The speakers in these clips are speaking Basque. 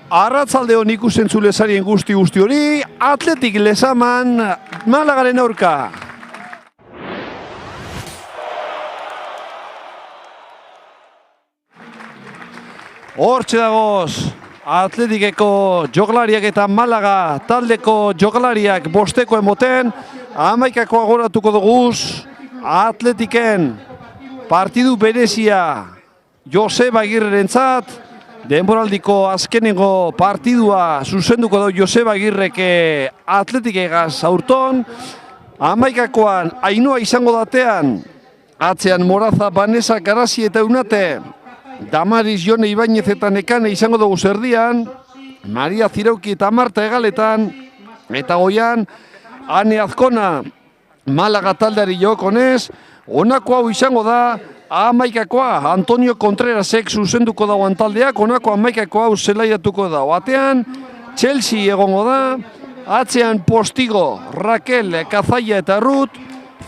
Arratzalde hon ikusten zulezarien guzti hori, Atletik Lezaman Malagaren aurka. Hortxe dagoz, Atletikeko jokalariak eta Malaga taldeko jokalariak bosteko emoten, 11 agoratuko duguz, Atletiken partidu berezia Joseba Agirrerentzat, denboraldiko azkenengo partidua zuzenduko dau Joseba Agirrek Atletikegaz aurton, 11koan Ainhoa izango datean, atzean Moraza, Vanessa, Garazi eta Eunate, Damaris, Jone, Ibañez eta Nekane izango dugu zerdian, Maria Zirauki eta Marta Egaletan, eta goian, Ane Azkona, Malaga taldeari jokonez, honako hau izango da, 11koa, Antonio Contrerasek zuzenduko dauan taldeak, honako 11koa hau zelaiatuko dau. Atean, Chelsea egongo da, atzean Postigo, Raquel, Kazaia eta Ruth,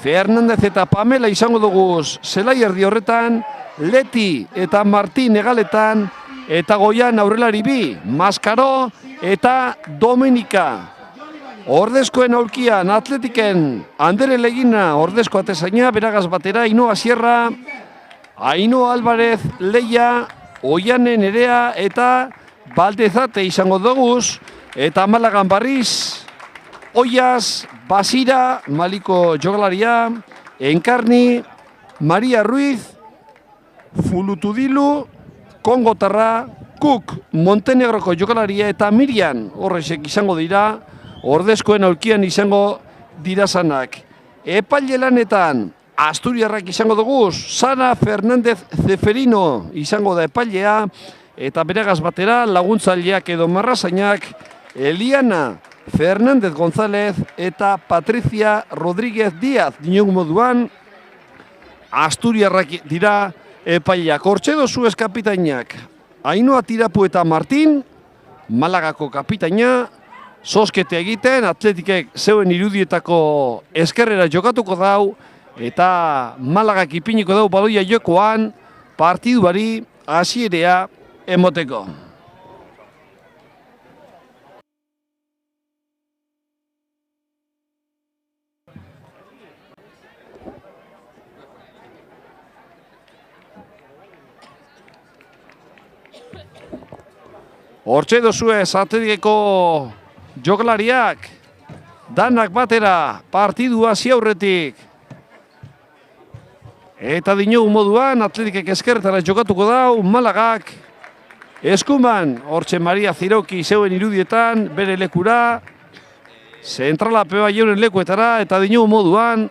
Fernandez eta Pamela izango dugu zelai erdi horretan, Leti eta Martin Egaletan, eta goian aurrelari bi, Maskaro eta Domenika. Ordezkoen aurkian Atletiken Andere Legina ordezko atezaina, beragaz batera, Ainhoa Sierra, Ainhoa Alvarez, Leia, Oiane Nerea eta Baldezate izango duguz, eta Malagan Barriz, Oiaz, Basira, Maliko jogalaria, Enkarni, Maria Ruiz, Fulutudilu, Kongotarra, Kuk, Montenegroko jokalaria eta Mirian horrezek izango dira, ordezkoen aurkian izango dirazanak. Epaile lanetan, Asturiarrak izango duguz, Sara Fernandez Zeferino izango da epailea, eta beragaz batera laguntzaileak edo marrazainak, Eliana Fernandez González eta Patricia Rodríguez Díaz dinogu moduan, Asturiarrak dira epaileak. Hortxe dozu ez kapitainak, Ainhoa Tirapu eta Martin, Malagako kapitaina, zoskete egiten, Atletikek zeuen irudietako eskerrera jokatuko dau, eta Malagak ipiniko dau baloia jokoan, partiduari hasierea emoteko. Hortxe dozuez Atletikeko jokalariak, danak batera partidua ziaurretik. Eta dinogu moduan Atletikek eskerretara jokatuko dau, Malagak eskuman, hortxe Maria Zirauki zeuen irudietan, bere lekura, zentrala peba jaunen lekuetara, eta dinogu moduan,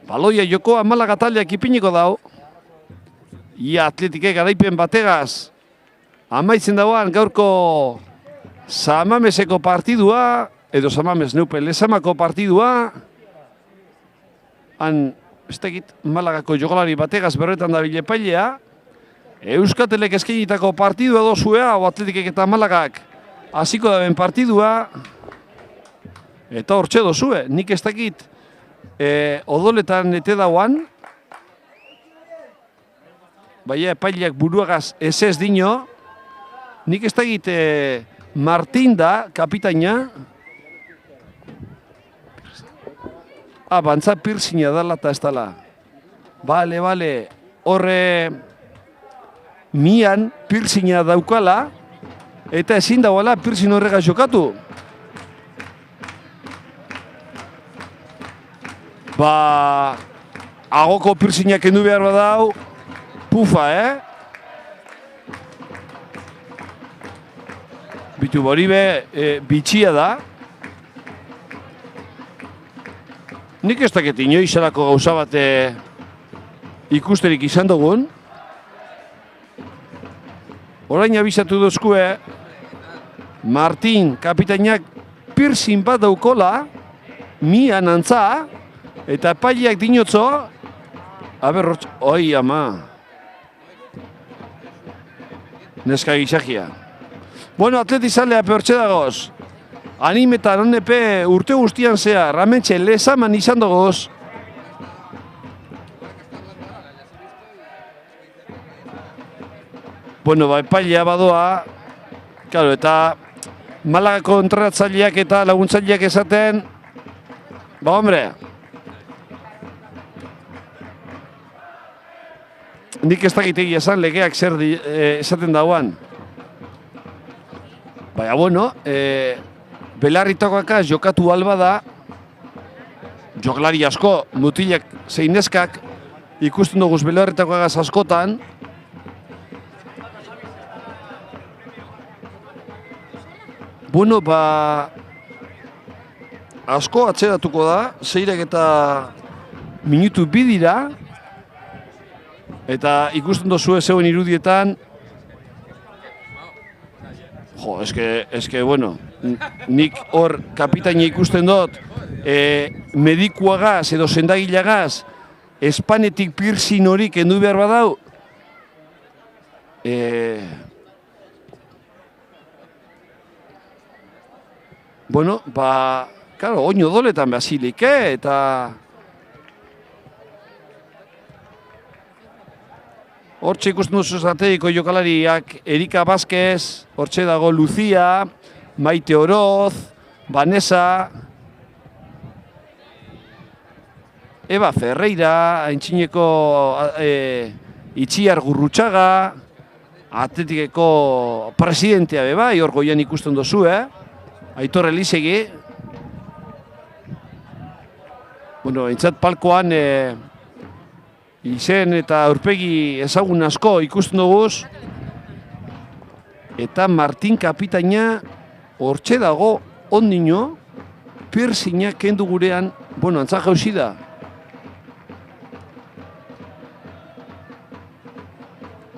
baloia jokoa Malaga taldeak ipiniko dau. Ia Atletikek garaipen bategaz, amaitzen dauan gaurko Samameseko partidua, edo Samames neupe Lezamako partidua, han, ez tegit, Malagako jokalari bategaz berretan da bilepailea, Euskatelek eskenitako partidua dozuea, o Atletikek eta Malagak hasiko daben partidua, eta hortxe dozue, nik ez dakit odoletan ete dauan, baina epaileak buruagaz ez dino, nik ez dakit Martin da, kapitaina, bantza pirsina dala eta ez dala. Bale, horre mian pirsina daukala, eta ezin dauala pirsin horrega jokatu. Agoko pirsinak kendu behar badau, pufa, Bitu boribe, bitxia da. Nik ez dakit inoizarako gauza bat ikusterik izan dugun. Orain abizatu dozkue, Martin kapitainak pirsin bat daukola, mian antza, eta epaileak dinotzo, oi ama, neska gizakia. Bueno, atletizalea peortxe dagoz. Animetan honepe urte guztian zea, ramentxe Lezaman izan dagoz. Bueno, epailea badoa, claro, eta Malagako entrenatzaileak eta laguntzaileak esaten, hombre, nik ez dakitegi esan legeak zer esaten dauan. Baina, bueno, belarritakoakaz jokatu alba da, joklari asko, mutilak zein neskak, ikusten duguz belarritakoakaz askotan, bueno, asko atzeratuko da, zeirek eta minutu bidira, eta ikusten dozu zeuen irudietan, jo, eske, bueno, nik hor kapitaina ikusten dut, medikuagaz edo sendagilagaz, espanetik piercing hori kendu behar badau, bueno, claro, oino doletan behazilik, eta hortxe ikusten duzu estrategiko jokalariak, Erika Vázquez, hortxe dago Lucia, Maite Oroz, Vanessa, Eva Ferreira, Aintzineko Itziar Gurrutxaga, Atletikeko presidentea beba, hor goian ikusten duzu, Aitor Elizegi. Bueno, entzat palkoan izen eta aurpegi ezagun asko ikusten duguz. Eta Martin kapitaina hortxe dago ondino, piercinga kendu gurean, bueno, antzak jauzi da.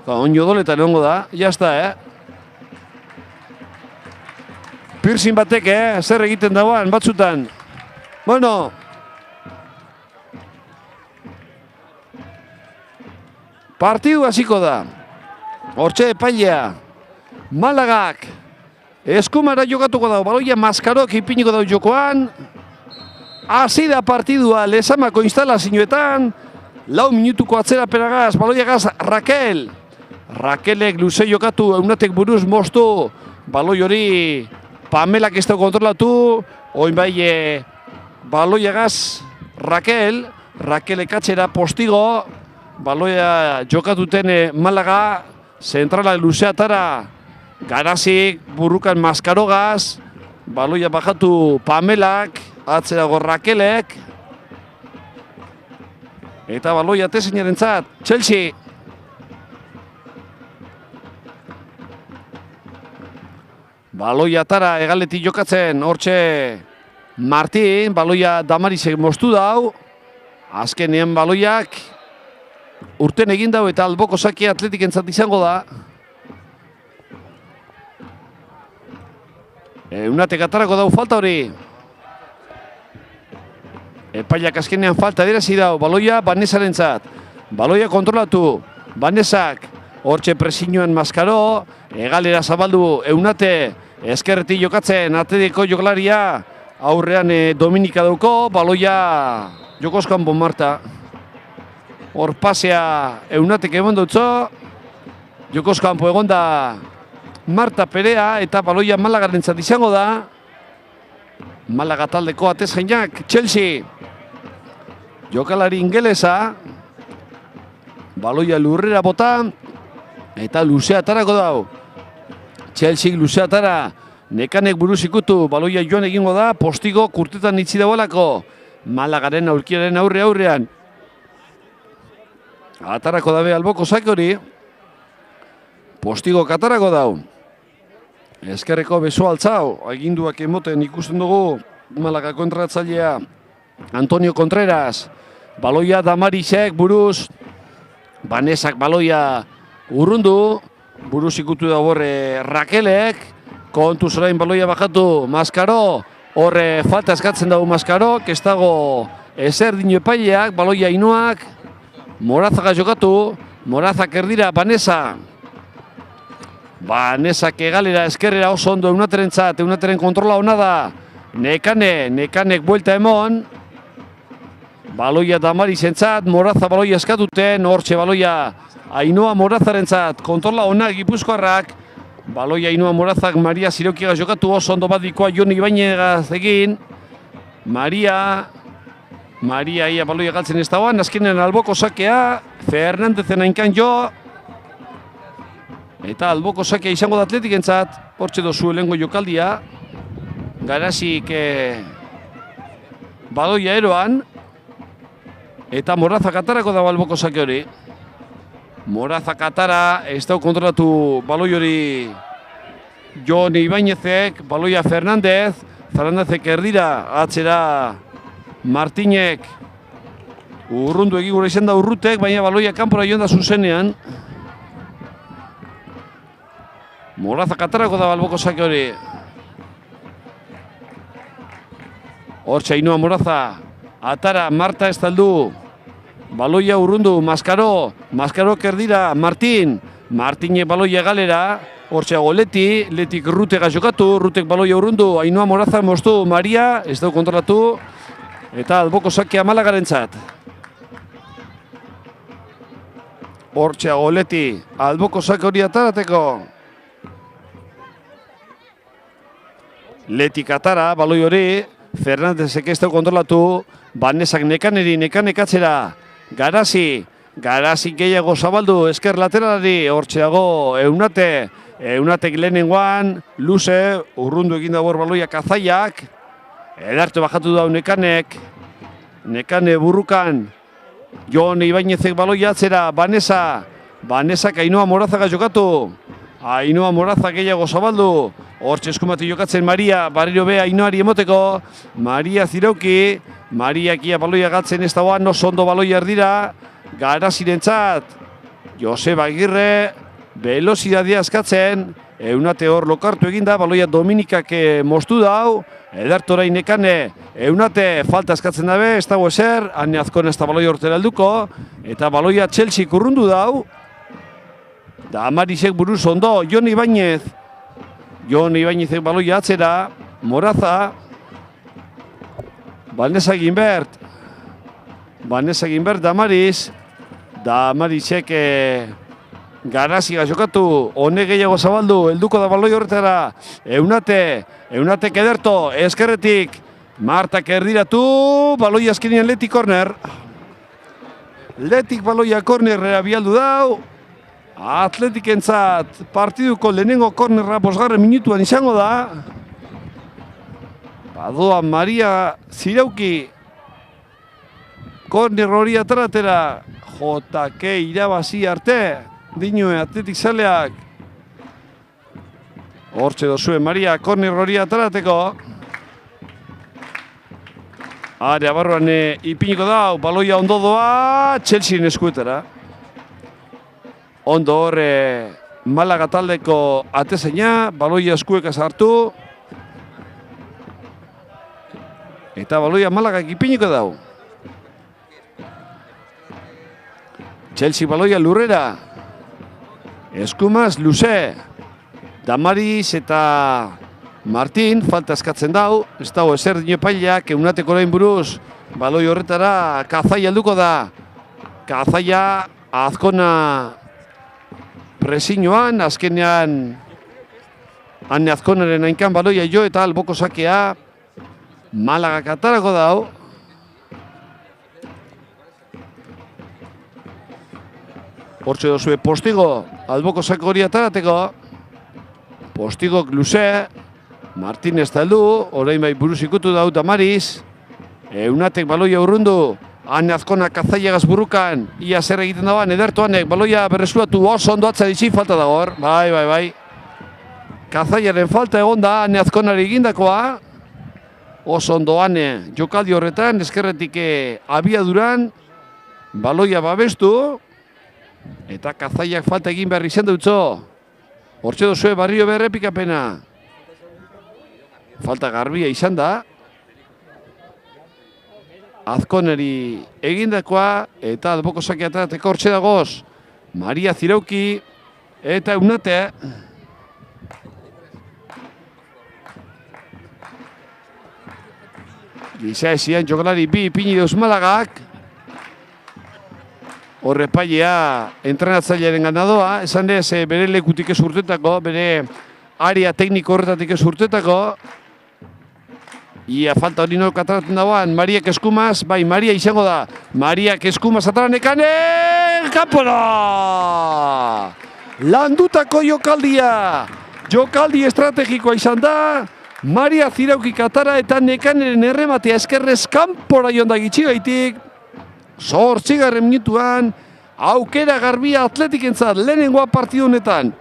Oino doletan egongo da, jazta, Piercing batek, zer egiten dagoan, batzutan. Bueno. Partidu hasiko da. Hortxe epailea. Malagak. Eskumara jokatuko dago. Baloia Maskarok ipiniko dago jokoan. Hasi da partidua Lezamako instalazioetan. 4 minutuko atzerapenagaz. Baloiagaz Raquel. Raquelek luze jokatu, eunatek buruz moztu. Baloi hori Pamelak ez da kontrolatu, oin bai baloiagaz Raquel, Raquelek atzera postigo, baloia jokatuten Malaga, zentrala luzeatara, Garazik, burrukan Maskarogaz, baloia bajatu Pamelak, atzerago Raquelek, eta baloia tezinaren zat, Chelsea. Baloia atara egaletik jokatzen, hortxe Martin, baloia Damarisek moztu dau. Azkenean baloiak urten egin dau eta alboko sakia Atletik entzat izango da. Eunatek atarako dau falta hori. Epailak azkenean falta dirazi dau, baloia Vanessaren zat. Baloia kontrolatu, Vanessak, hortxe presioan Maskaro, egalera zabaldu Eunate, eskerretik jokatzen, Atletiko jokalaria, aurrean Dominika dauko, baloia Jokoskan Bonmarta. Hor pasea Eunatek egon dutzo, Jokoskan egon da Marta Perea, eta baloia Malagaren zat izango da. Malaga taldeko atezainak, Chelsea. Jokalari ingelesa, baloia lurrera bota, eta luzea atarako dau. Chelsea luzea atara, Nekanek buruz ikutu, baloia joan egingo da, postigo kurtetan itzi dagoelako. Malagaren aurkiaren aurrean. Atarako dabe alboko zake hori. Postigo katarako dau. Eskerreko beso altzau, aginduak emoten ikusten dugu Malagako entratzailea Antonio Contreras. Baloia Damarisek buruz, Vanessak baloia urrundu, buruz ikutu da borre Raquelek, kontuz orain baloia bajatu Maskaro, horre falta eskatzen dugu Maskaro, ez dago ezer dino epaileak, baloia Inoak, Morazak jokatu, Morazak erdira Vanessa. Vanessak egalera eskerrera oso ondo Eunateren zat, Eunateren kontrola hona da. Nekanek buelta emon. Baloia Damarisen zat, Moraza baloia eskatuten, hortxe baloia Ainhoa Morazarentzat, kontrola ona Gipuzkoarrak. Baloia Ainhoa Morazak Maria Zirokiagaz jokatu, oso ondo bat dikoa Jon Ibainegaz egin. Maria ia baloia galtzen ez dagoan, azkenen alboko sakea, Fernandezen hainkan jo. Eta alboko sakea izango da Atletikentzat, hortxe dozu helengo jokaldia. Garasik baloia eroan. Eta Morazak atarako dago alboko sake hori. Morazak atara, ez dau kontrolatu baloi hori Jon Ibainezek, baloia Fernandezek erdira, atzera Martinek, urrundu egigura izan da Urrutek, baina baloia kanpora joan da zuzenean. Morazak atarako da alboko sake hori. Hortxe Ainhoa Moraza, atara, Marta ez taldu. Baloia urrundu, Maskarok erdira, Martinek baloia galera. Hortxeago Letik Rutega jokatu, Rutek baloia urrundu, Ainhoa Moraza moztu, Maria, ez dau kontrolatu. Eta alboko sakea Malagarentzat. Hortxeago Leti, alboko sake hori atarateko. Letik atara, baloi hori, Fernandezek ez dau kontrolatu, Banesak nekanek atzera. Garasi gehiago zabaldu, esker lateralari, hortxeago Eunatek lehenengoan, luze, urrundu egin dago baloia Kazaiak, edartu bajatu dau Nekane burrukan, Jon Ibainezek baloia atzera, Banesak Ainhoa Morazaga jokatu, Ainhoa Moraza gehiago zabaldu, hortxe eskumati jokatzen Maria, barriro be Ainhoari emoteko, Maria Zirauki, Mariakia baloia gatzen ez dagoan, oso ondo baloia erdira, Garasirentzat, Joseba Agirre, velozidadea askatzen, Eunate hor lokartu eginda, baloia Dominikak moztu dau, edartorai Nekane, Eunate falta askatzen dabe, ez dago ezer, Ane Azkona ez da baloia hortera helduko, eta baloia Chelsea kurrundu dau, da Amarisek buruz ondo, Jon Ibainezek baloia atzera, Moraza, Vanessa Gimbert, Damarisek Garasiga jokatu, honek gehiago zabaldu, helduko da baloi horretara, Eunatek ederto, eskerretik, Martak erdiratu, baloi azkenean Letik korner. Letik baloia kornerera bialdu dau, Atletikentzat partiduko lehenengo kornerra 5. minutuan izango da. Badoa Maria Zirauki, korner hori ataratera, JK irabazi arte, dinue Atletik zaleak. Hortxe dozue Maria, korner hori atarateko. Area barruan ipiniko dau, baloia ondo doa, Chelsea eskuetara. Ondo horre Malaga taldeko atezaina, baloia eskuekaz hartu. Eta baloia Malaga ipiniko dau. Chelsea baloia lurrera. Eskumaz luze. Damaris eta Martin falta eskatzen dau. Ez dago ezer dino pailak, Eunateko orain buruz. Baloi horretara Kazaia helduko da. Kazaia Azkona presiñoan, azkenean Ane Azkonaren hainkan baloia jo eta alboko sakea Malaga katarako dau. Hortxe dozue Postigo, alboko sako hori atarateko. Postigok luze, Martínez taldu, orain bai buruz ikutu dau Damaris. Eunatek baloia urrundu, Ane Azkona Kazaiagaz burrukan, ia zer egiten dagoan, edertu Anek baloia berresuatu oso ondo atza ditzi, falta dago hor. Bai. Kazaiaren falta egon da, Ane Azkonari egindakoa. Oso ondo Ane jokaldi horretan, eskerretik abiaduran, baloia babestu. Eta Kazaiak falta egin behar izan dutzo. Hortxe dozue barrio berrepikapena. Falta garbia izan da. Azkoneri egindakoa eta alboko sakeatateko hortxe dagoz. Maria Zirauki eta Eunate. Giza ezian jokalari bi ipini deuz Malagak. Horrepailea entrenatzailearen ganadoa, esan ez bere lekutik ez urtetako, bere area tekniko horretatik ez urtetako. Ia falta hori nork ataratzen dagoan, Mariak Eskumaz, bai, Maria izango da. Mariak Eskumaz ataran ekane, kanpora! Landutako jokaldia, jokaldi estrategikoa izan da, Maria Ziraukik atara eta Nekaneren errematea eskerrez kanpora joan da gitxigaitik. 8. minutuan, aukera garbia Atletikentzat lehenengoa partidu honetan.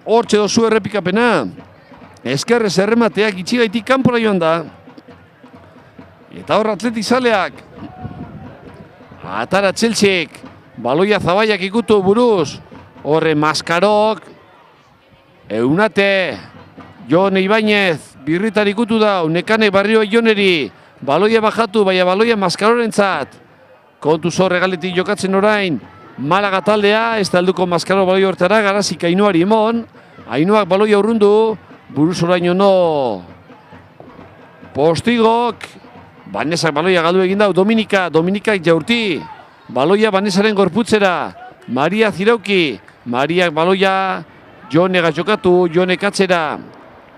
Hortxe dozu errepikapena. Eskerrez erremateak itxigaitik kanpora joan da. Eta hor Atletik zaleak. Atara Txeltsik. Baloia Zabaiak ikutu buruz. Horre Maskarok. Eunate. Jon Ibainez. Birritar ikutu da. Nekane Barrio Joneri. Baloia bajatu, baina baloia Maskarorentzat. Kontu zorre galetik jokatzen orain. Malaga taldea. Ez da helduko Maskaro baloia hortara. Garazik Ainuari emon. Ainuak baloia urrundu. Buruz oraino no. Postigok. Banesak baloia galdu egin dau. Dominikak jaurti. Baloia Banesaren gorputzera. Maria Zirauki. Mariak baloia. Jonega jokatu. Jonek atzera.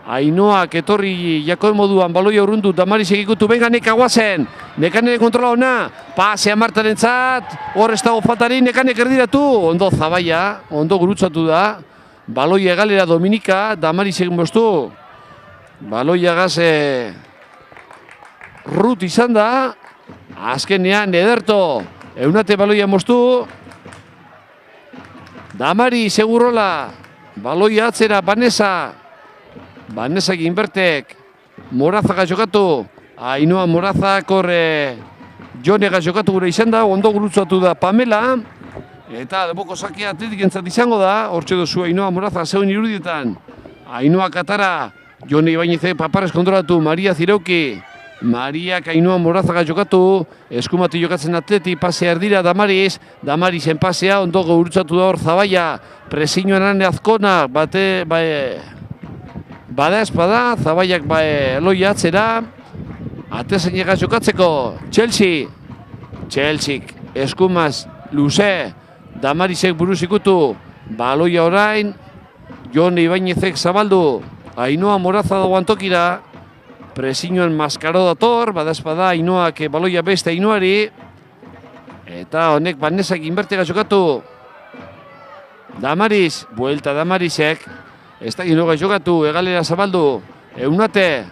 Ainoak etorri jako moduan baloia urrundu. Damarisek ikutu. Benga Neka guazen. Nekanere kontrola ona. Pasea Martaren zat. Hor ez dago faltari. Nekanek erdiratu. Ondo Zabaia. Ondo gurutzatu da. Baloia egalera Dominika, Damarisek moztu. Baloia gaze Rut izan da. Azkenean Ederto. Eunate baloia moztu. Damari segurola. Baloia atzera Banesa. Banesak inbertek. Morazaka jokatu. Ainhoa Morazak horre Jonega jokatu gure izan da. Ondo gurutzatu da Pamela. Eta deboko sakia Atletikentzat izango da, hortxe dozu Ainhoa Moraza zeuen irudietan. Ainhoa Katara, Jone Ibainezek paparrez kontrolatu, Maria Zirauki. Mariak Ainhoa Morazaga jokatu, Eskumati jokatzen Atleti, pasea erdira Damaris. Damarisen pasea, ondo gurutzatu da hor Zabaia. Presiñoan ane Azkona, bada espada, Zabaiak eloia atzera. Atezainega jokatzeko, Txeltsik, Eskumaz, luze. Damarisek buruz ikutu, baloia orain, Jon Ibainezek zabaldu, Ainhoa Moraza dagoan tokira, presiñoan Maskaro dator, badazpada Ainhoak baloia beste Ainhoari, eta honek Banesak inbertega jokatu, Damaris, buelta Damarisek, ez da Ainhoa jokatu, egalera zabaldu, Eunate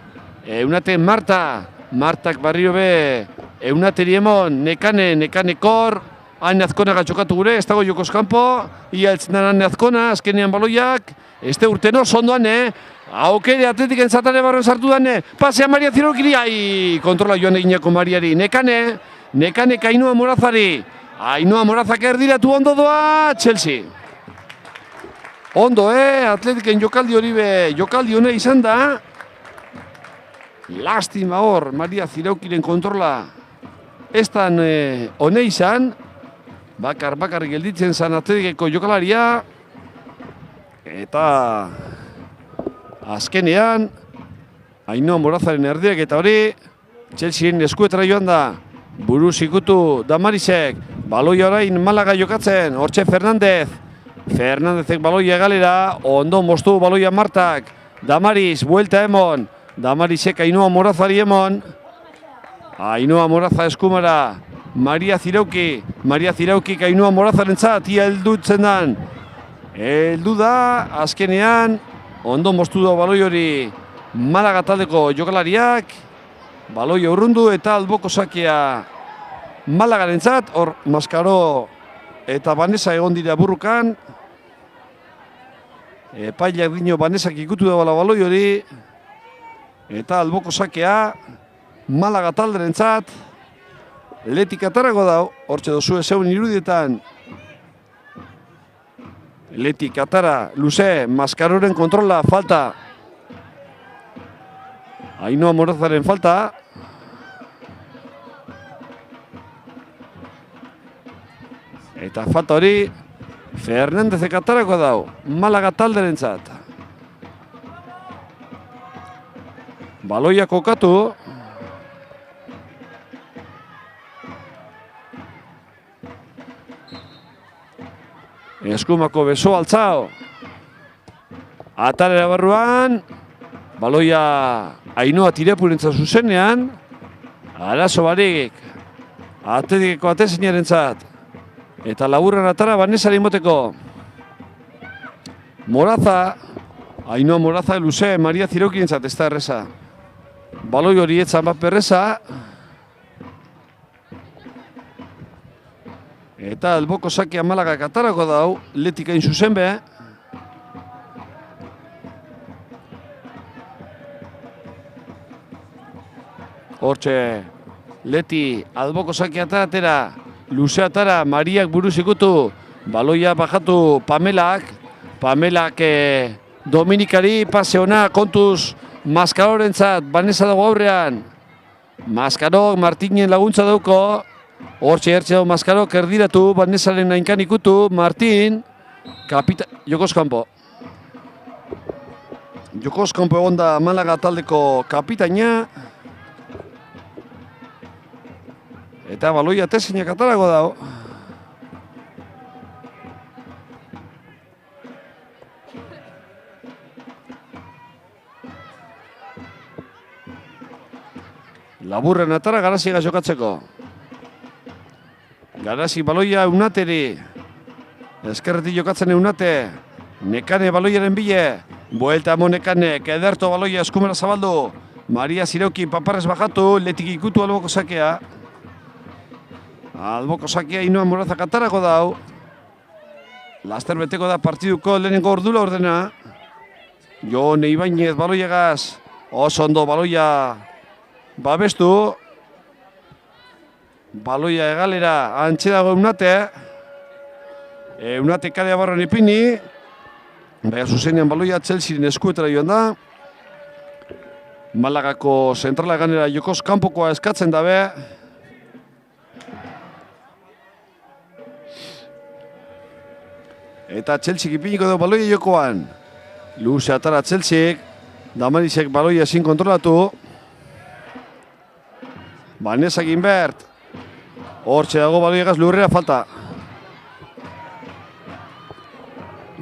Martak barrio be, Eunateri emon, Nekanekor, Ane Azkonaga jokatu gure, ez dago jokoz kanpo, ia eltzen Ane Azkona, azkenean baloiak, ez de urteno, sondoan, aukere Atletiken zatare barren sartu dane, pasea Maria Ziraukiri, kontrola joan egineko Mariari, Nekanek Ainhoa Morazari, Ainhoa Morazak erdiratu ondo doa, Chelsea. Ondo, Atletiken jokaldi hori be, jokaldi hone izan da, lastima hor, Maria Ziraukiren kontrola, ez dan hone izan, bakar gelditzen zan Atletikeko jokalaria, eta azkenean Ainhoa Morazaren erdiak eta hori Chelsearen eskuetara joan da, buruz ikutu Damarisek, baloia orain Malaga jokatzen, hortxe Fernandezek baloia galera, ondo moztu baloia Martak, Damaris, buelta emon, Damarisek Ainhoa Morazari emon, Ainhoa Moraza eskumara, Maria Ziraukik Ainhoa Morazaren zat, ia heldutzen dan. Heldu da, azkenean, ondo moztu da baloi hori Malaga taldeko jokalariak, baloi urrundu eta alboko sakea Malagaren zat, hor Maskaro eta Banesa egon dira burrukan. Epailak dino Banesak ikutu da baloi hori, eta alboko sakea Malaga talderen zat, Letik atarako da, hortxe dozu zeuen irudietan. Letik atara, luze, Maskaroren kontrola, falta. Ainhoa Morazaren falta. Eta falta hori, Fernandezek atarako da, Malaga talderen zat. Baloia kokatu. Eskumako beso altzao. Atalera barruan, baloia Ainhoa Tirepurentza zuzenean, arazo barik, atedikeko atezinaren zat. Eta laburran atara Banesari moteko. Moraza, Ainhoa Moraza luze, Maria Zirokien zat, ez da erreza. Baloi hori etzan bat perreza. Eta alboko sakia Malagak atarako dau, letikain zuzen be. Hortxe, leti alboko sakia atera, luze atara, Mariak buruz ikutu, baloia bajatu Pamelak Dominikari pase ona kontuz Maskarorentzat, Vanessa dago aurrean. Maskarok Martinen laguntza dauko, hortxe hertxe dago Maskarok erdiratu, Vanessaren nainkan ikutu, Martin, Jokoz kanpo. Jokoz kanpo egon da Malaga taldeko kapitaina. Eta baloia tezinak atarako dago. Laburren atara Garaziga jokatzeko. Garazi baloia Eunateri. Ezkerretik jokatzen Eunate. Nekane baloiaren bile. Buelta emo Nekanek. Ederto baloia eskumera zabaldu. Maria Zirauki paparrez bajatu. Letik ikutu alboko sakea. Alboko sakea Ainhoa Morazak atarako dau. Laster beteko da partiduko lehenengo ordula ordena. Jone Ibainez baloiagaz. Oso ondo baloia babestu. Baloia egalera antxe dago Eunate. Eunate karea barran ipini. Baina zuzenean baloia Chelsearen eskuetara joan da. Malagako zentrala ganera Jokoz kanpokoa eskatzen dabe. Eta Chelsea ipiniko du baloia jokoan. Luze atara Chelsea. Damarisek baloia ezin kontrolatu. Vanessa Ginbert. Hortxe dago baloiagaz lurrera falta.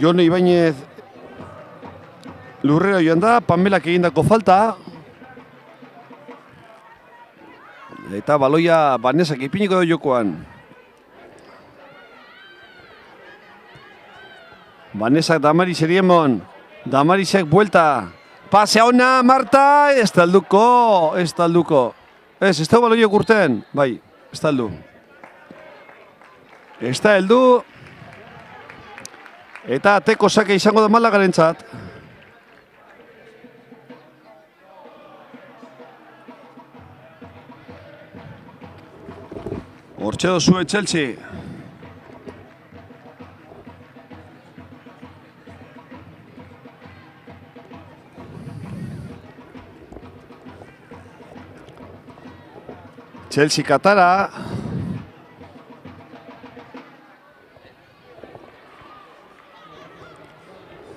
Jone Ibainez lurrera joan da, Pamelak egindako falta. Eta baloia Vanessa ipiniko du jokoan. Vanessa Damaris eriemon. Damarisek buelta. Pasea ona, Marta. Ez talduko. Ez da baloia kurten. Bai, ez taldu. Ez da heldu. Eta ateko sake izango da Malagarentzat. Hortxe dozue Chelsea. Chelsea Katara.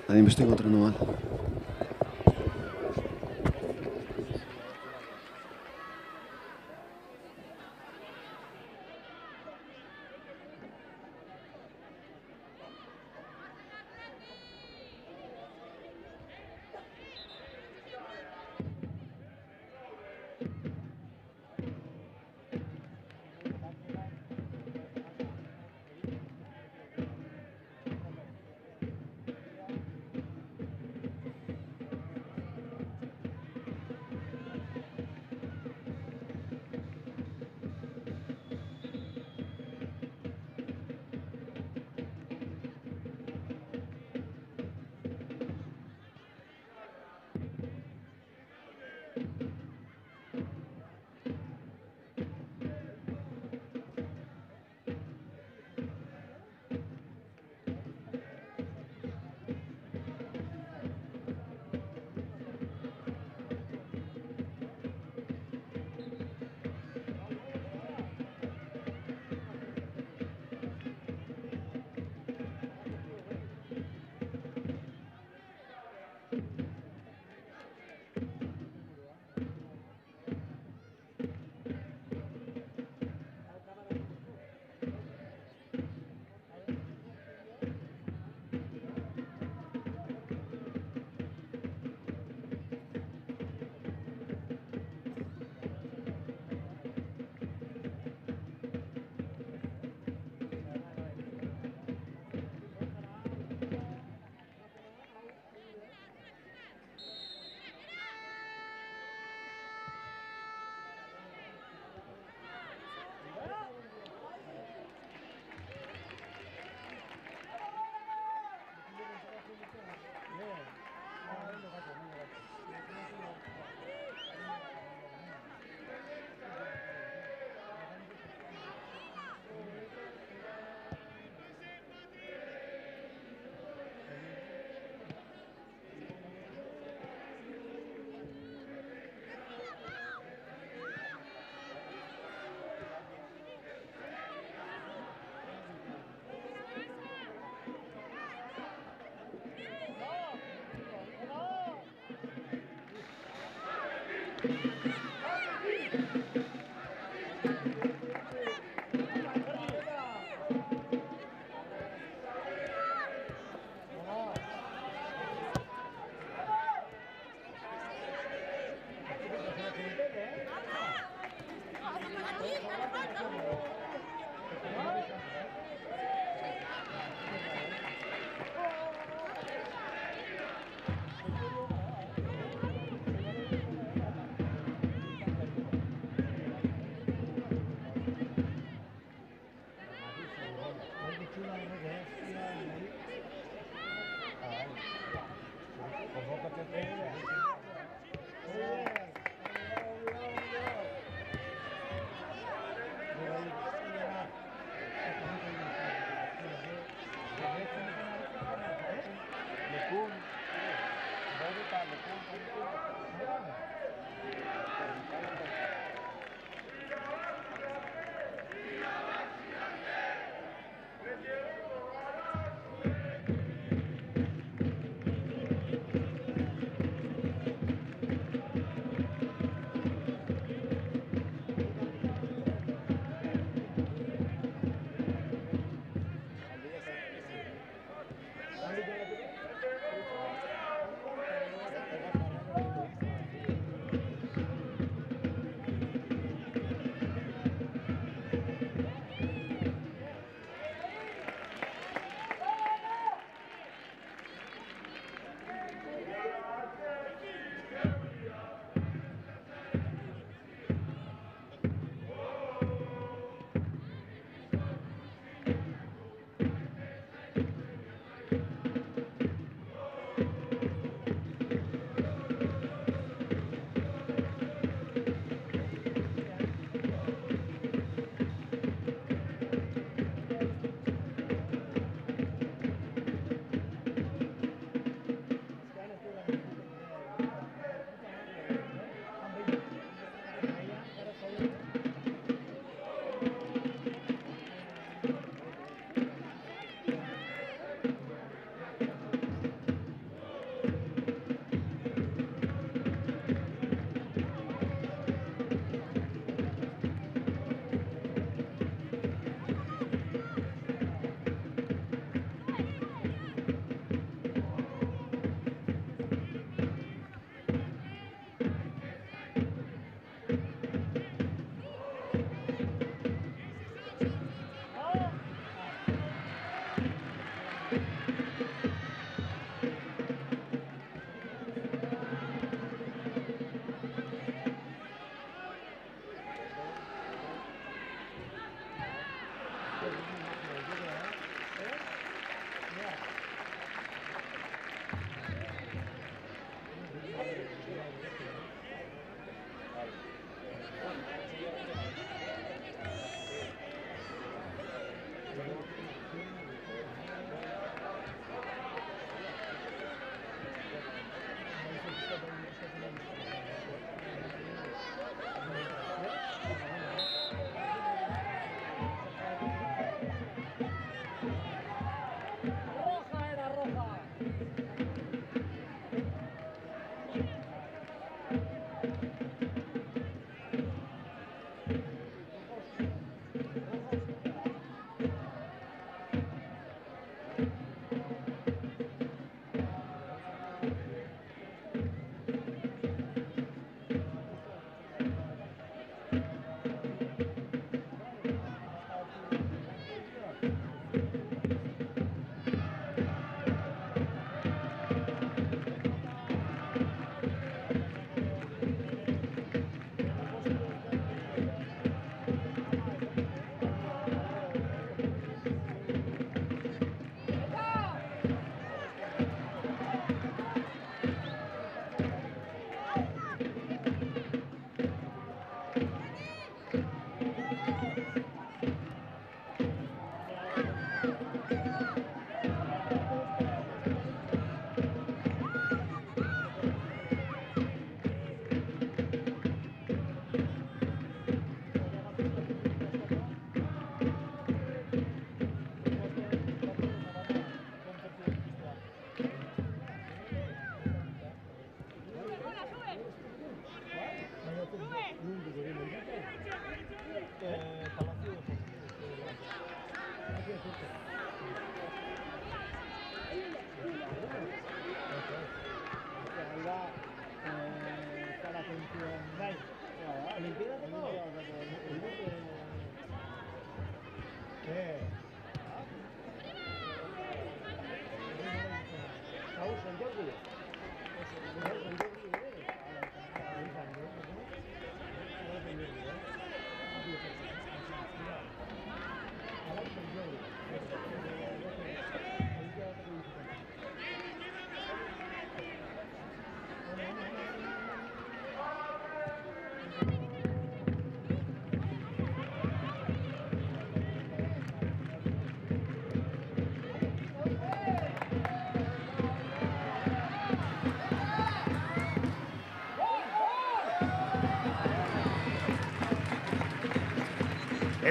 Ahí me estoy encontrando mal.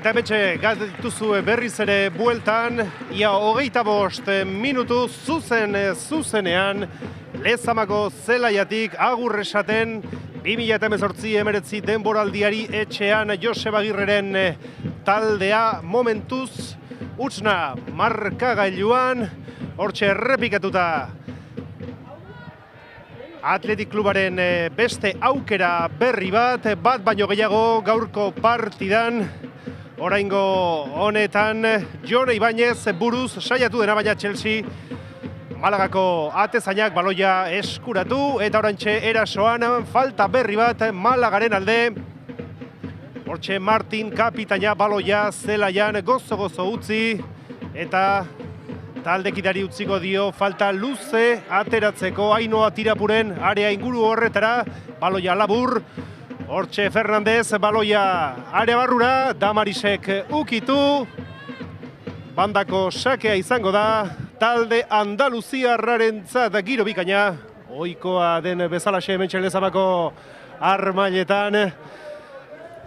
Eta betxe, dituzue berriz ere bueltan, ia 25 minutu zuzenean, Lezamako zelaiatik agur esaten 2018-19 denboraldiari etxean Joseba Agirreren taldea momentuz utzna markagailuan, hortxe errepikatuta Athletic Klubaren beste aukera berri bat baino gehiago gaurko partidan. Oraingo honetan, Jon Ibañez buruz saiatu dena, baina Chelsea Malagako atezainak baloia eskuratu eta oraintxe erasoan falta berri bat Malagaren alde. Hortxe Martin kapitaina baloia zelaian gozo-gozo utzi eta taldekidari utziko dio falta luze ateratzeko Ainhoa Tirapuren area inguru horretara, baloia labur. Hortxe Fernandez baloia area barrura, Damarisek ukitu. Bandako sakea izango da, talde Andaluziarrarentzat giro bikaina. Ohikoa den bezalaxe hementxe Lezamako armailetan.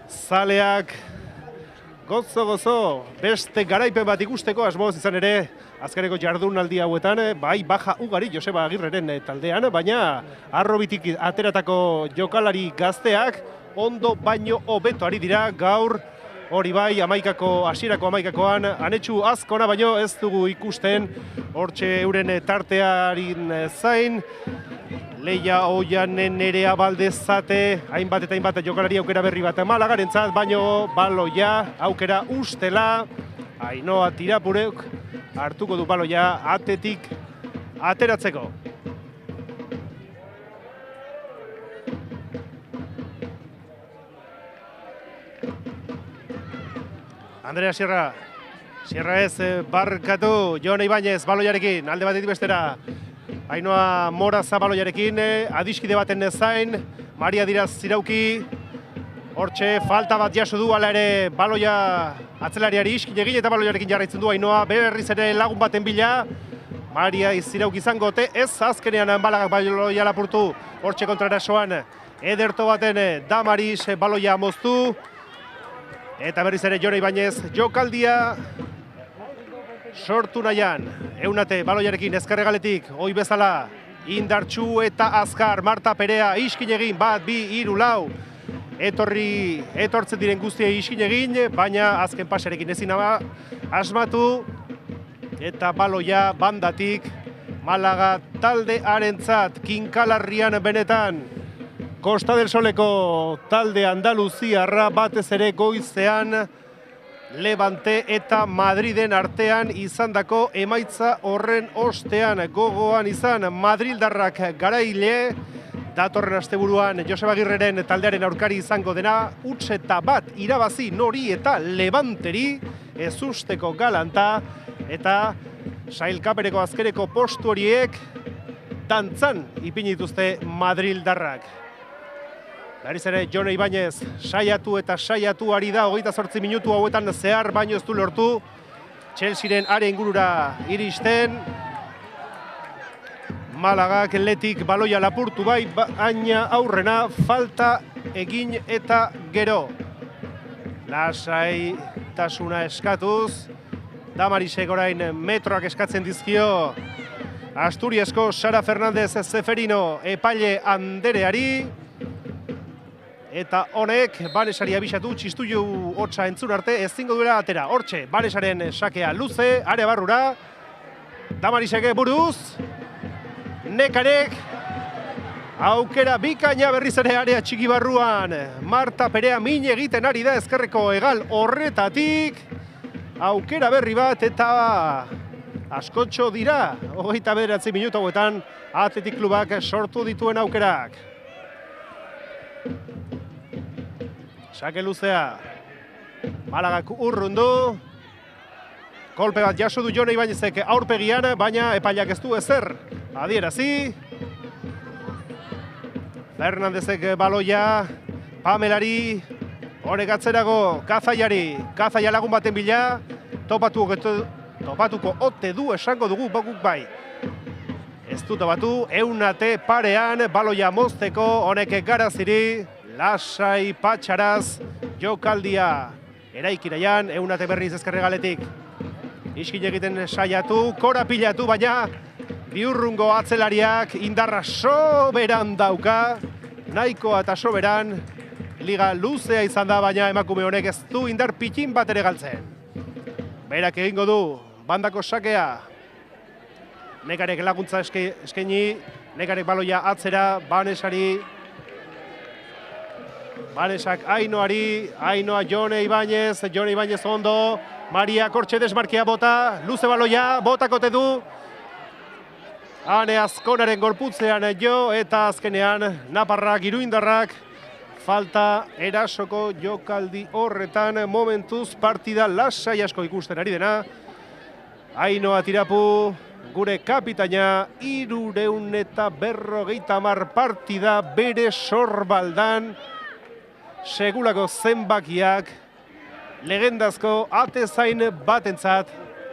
Zaleak gozo-gozo beste garaipen bat ikusteko asmoz izan ere, azkareko jardunaldi hauetan, bai baja ugari Joseba Agirreren taldean, baina arrobitik ateratako jokalari gazteak ondo baino hobeto ari dira gaur, hori bai hasierako amaikakoan, Anetxu Azkona baino ez dugu ikusten, hortxe euren tartearin zain, Leia Oianen Nerea Baldezate, hainbat eta hainbat jokalari aukera berri bat Malagarentzat, baino baloia aukera ustela, Ainhoa Tirapurek hartuko du baloia atetik ateratzeko. Andrea Sierra ez barkatu, Jon Ibañez baloiarekin, alde batetik bestera. Ainhoa Moraza baloiarekin, adiskide baten zain, Maria Diraz Zirauki, hortxe falta bat jaso du, ala ere baloia atzelariari iskin egin eta baloiarekin jarraitzen du Ainhoa, berriz ere lagun baten bila, Maria Zirauki izango te, ez azkenean balagak baloia lapurtu, hortxe kontrarasoan, ederto baten Damaris baloia moztu, eta berriz ere Jon Ibañez jokaldia sortu nahian, Eunate baloiarekin ezkerregaletik, hoi bezala, indartxu eta azkar, Marta Perea iskin egin, bat, bi, hiru, lau, etortzen diren guztiei iskin egin, baina azken pasarekin ezin asmatu, eta baloia bandatik, Malaga talde arentzat, kinkalarrian benetan, Costa del Soleko talde Andaluziarra batez ere goizean, Levante eta Madriden artean izandako emaitza horren ostean gogoan izan Madrildarrak garaile, datorren asteburuan Joseba Agirreren taldearen aurkari izango dena, huts eta bat irabazi Nori eta Levanteri ezusteko galanta, eta sailkapereko azkereko postu horiek dantzan ipinituzte Madrildarrak. Berriz ere, Jon Ibañez saiatu eta saiatu ari da, 28 minutu hauetan zehar baino ez du lortu. Chelsearen are ingurura iristen. Malagak letik baloia lapurtu bai, baina aurrena falta egin eta gero. Lasaitasuna eskatuz. Damarisek orain metroak eskatzen dizkio Asturiasko Sara Fernandez Zeferino epaile andereari. Eta honek, Banesari abisatu, txistuiu hotza entzun arte, ezingo duela atera. Hortxe, Banesaren sakea luze, are barrura, Damarisek buruz, Nekarek, Aukera bikaina berriz ere area txiki barruan. Marta Perea min egiten ari da ezkerreko hegal horretatik. Aukera berri bat eta askotxo dira. 29 minutu hauetan Athletic Klubak sortu dituen aukerak. Sake luzea. Malagak urrundu. Kolpe bat jaso du Jon Ibañezek aurpegian, baina epaileak ez du ezer adierazi. Fernandezek baloia, Pamelari, horrek atzerago, Kazaia lagun baten bila, topatuko ote du esango dugu bakuk bai. Ez du topatu, Eunate parean, baloia mozteko, honek garaziri, lasai patxaraz, jokaldia eraikiraian, Eunate berriz ezkerregaletik. Iskin egiten saiatu, korapilatu, baina biurrungo atzelariak indarra soberan dauka, nahikoa eta soberan, liga luzea izan da, baina emakume honek ez du indar pitin bat ere galtzen. Berak egingo du, bandako sakea, Nekarek laguntza eskaini, Nekarek baloia atzera, Banesak Ainoari, Ainoa Jone Ibañez ondo, Maria Kortxe desmarkia bota, luze baloia, botakote du, Ane Azkonaren gorputzean jo, eta azkenean Naparrak, Iruindarrak, falta erasoko jokaldi horretan momentuz partida lasai asko ikusten ari dena. Ainoa Tirapu, gure kapitaina, 350 partida bere sorbaldan, segulako zenbakiak, legendazko atezain batentzat,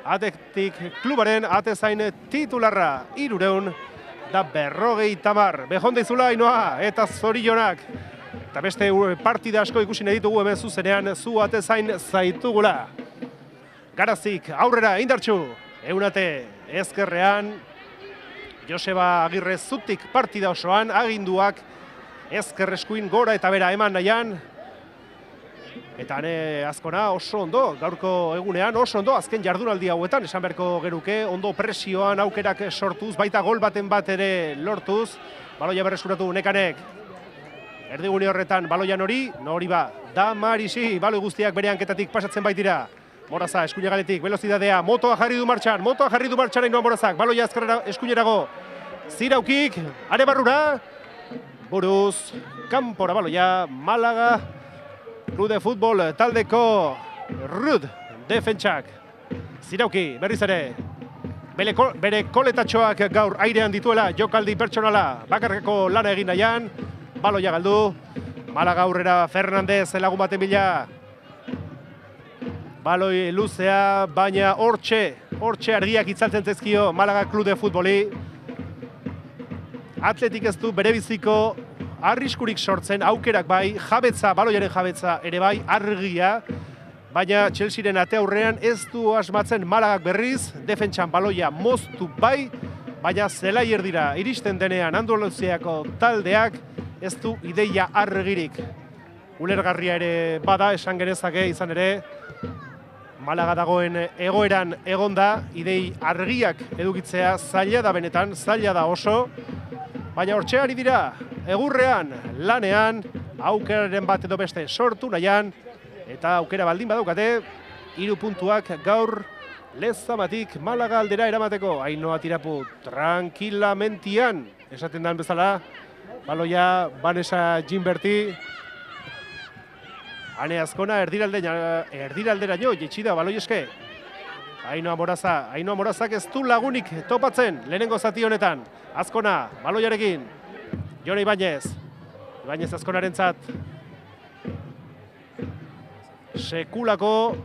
Athletic Klubaren atezain titularra 350. Behonde izula Ainoa eta zorionak. Eta beste partida asko ikusi nahi ditugu hemen zuzenean, zu atezain zaitugula. Garazik aurrera indartxu, Eunate ezkerrean, Joseba Agirre zutik partida osoan, aginduak ezkerreskuin gora eta bera eman nahian. Eta Ane Azkona oso ondo, gaurko egunean oso ondo, azken jardunaldi hauetan, esan beharko geruke, ondo presioan aukerak sortuz, baita gol baten bat ere lortuz, baloia berreskuratu Nekanek. Erdigune horretan baloian hori ba, da Marisi, baloi guztiak bere hanketatik pasatzen baitira. Moraza, eskuinagaletik, velozidadea, motoa jarri du martxan Ainoa Morazak, baloia azkarrera eskuinerago. Ziraukik, are barrura, buruz, kanpora baloia, Malaga, Klub de Futbol taldeko Rud defentsak. Zirauki, berriz ere, bere koletatxoak gaur airean dituela, jokaldi pertsonala, bakarreko lana egin nahian, baloia galdu, Malaga aurrera Fernandez lagun baten bila, baloi luzea, baina hortxe argiak itzaltzen zezkio Malaga Klub de Futboli. Athletic ez du bere biziko arriskurik sortzen, aukerak bai, baloiaren jabetza ere bai, argia, baina Chelsearen ate aurrean ez du asmatzen Malagak berriz, defentsan baloia moztu bai, baina zelai erdira iristen denean Andaluziako taldeak ez du ideia argirik. Ulergarria ere bada, esan genezake izan ere, Malaga dagoen egoeran egonda, idei argiak edukitzea zaila da benetan, zaila da oso, baina hortxe ari dira, egurrean, lanean, aukeraren bat edo beste sortu nahian, eta aukera baldin badaukate, 3 puntuak gaur lezamatik Malaga aldera eramateko. Ainoa Tirapu tranquilamentian, esaten dan bezala, baloia Vanessa Gimberti, Ane Azkona erdiralderaino jetxida baloi eske. Ainoa Morazak ez du lagunik topatzen lehenengo zati honetan. Azkona, baloiarekin. Jon Ibañez Azkonarentzat. Sekulako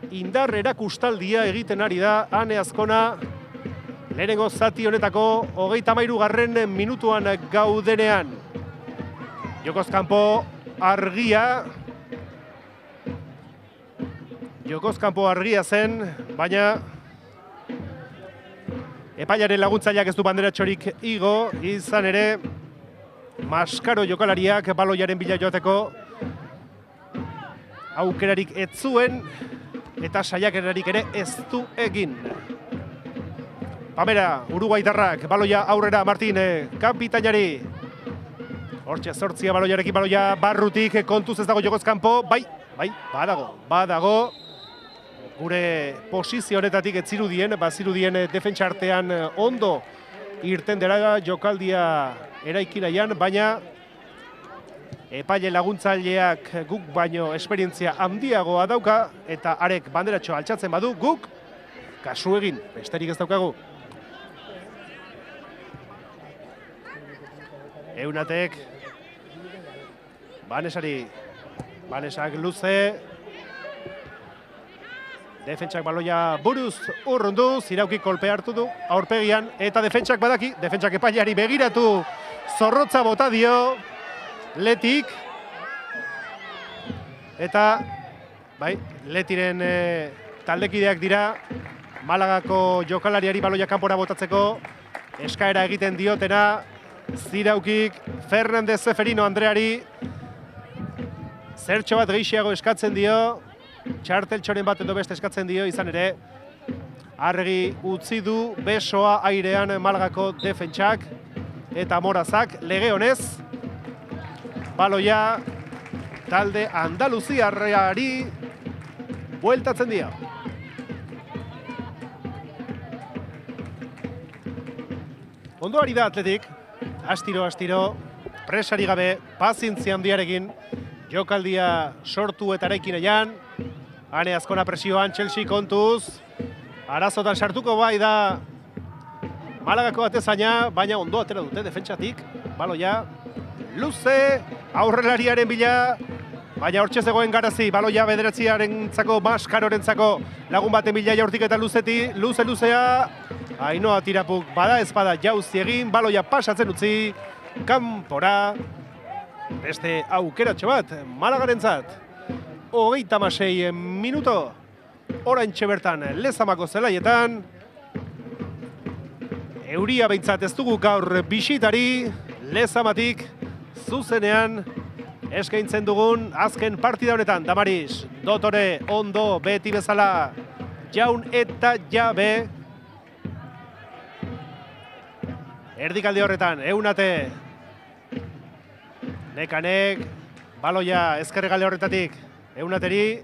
indar erakustaldia egiten ari da Ane Azkona. Lehenengo zati honetako 33. minutuan gaudenean. Jokoz kanpo argia. Jokoz kanpo argia zen, baina epailaren laguntzaileak ez du banderatxorik igo, izan ere Maskaro jokalariak baloiaren bila joateko aukerarik ez zuen eta saiakerarik ere ez du egin. Pamela, uruguaitarrak, baloia aurrera, Martin, kapitainari. Hortxe, zortzia baloiarekin, baloia barrutik, kontuz ez dago jokoz kanpo, bai, badago. Gure posizio honetatik etzirudien, bazirudien defentsa artean ondo irten dela jokaldia eraikinaian, baina epaile laguntzaileak guk baino esperientzia handiagoa dauka, eta arek banderatxo altxatzen badu, guk kasu egin, besterik ez daukagu. Eunatek, Banesak luze, defentsak baloia buruz urrundu, Ziraukik kolpe hartu du aurpegian, eta defentsak badaki, defentsak epaileari begiratu, zorrotza bota dio, Letik, eta Letiren taldekideak dira, Malagako jokalariari baloia kanpora botatzeko eskaera egiten diotena, Ziraukik, Fernandez Zeferino Andreari, zertxo bat gehiago eskatzen dio, txarteltxoren bat edo beste eskatzen dio, izan ere, argi utzi du besoa airean Malagako defentsak eta Morazak, lege honez, baloia talde Andaluziarreari bueltatzen dio. Ondo ari da Atletik, astiro, presari gabe, pazientzia handiarekin, jokaldia sortu eta eraikinaian, Ane Azkona presioan, Chelsea kontuz, arazotan sartuko bai da Malagako atezaina, baina ondo atera dute defentsatik, baloia, luze, aurrelariaren bila, baina hortxe zegoen Garazi, baloia bederatziarentzako, Maskarorentzako, lagun baten bila jaurtik eta luzea, Ainoa Tirapuk, bada ez bada jauzi egin, baloia pasatzen utzi, kanpora, beste aukeratxo bat, Malagarentzat, 36 minuto, oraintxe bertan Lezamako zelaietan, euria behintzat ez dugu gaur bisitari, Lezamatik, zuzenean, eskaintzen dugun azken partida honetan, Damaris, Dotore, ondo, beti bezala, Jaun eta Jabe, erdikalde horretan, Eunate, Nekanek, baloia ezkerregale horretatik, Eunateri,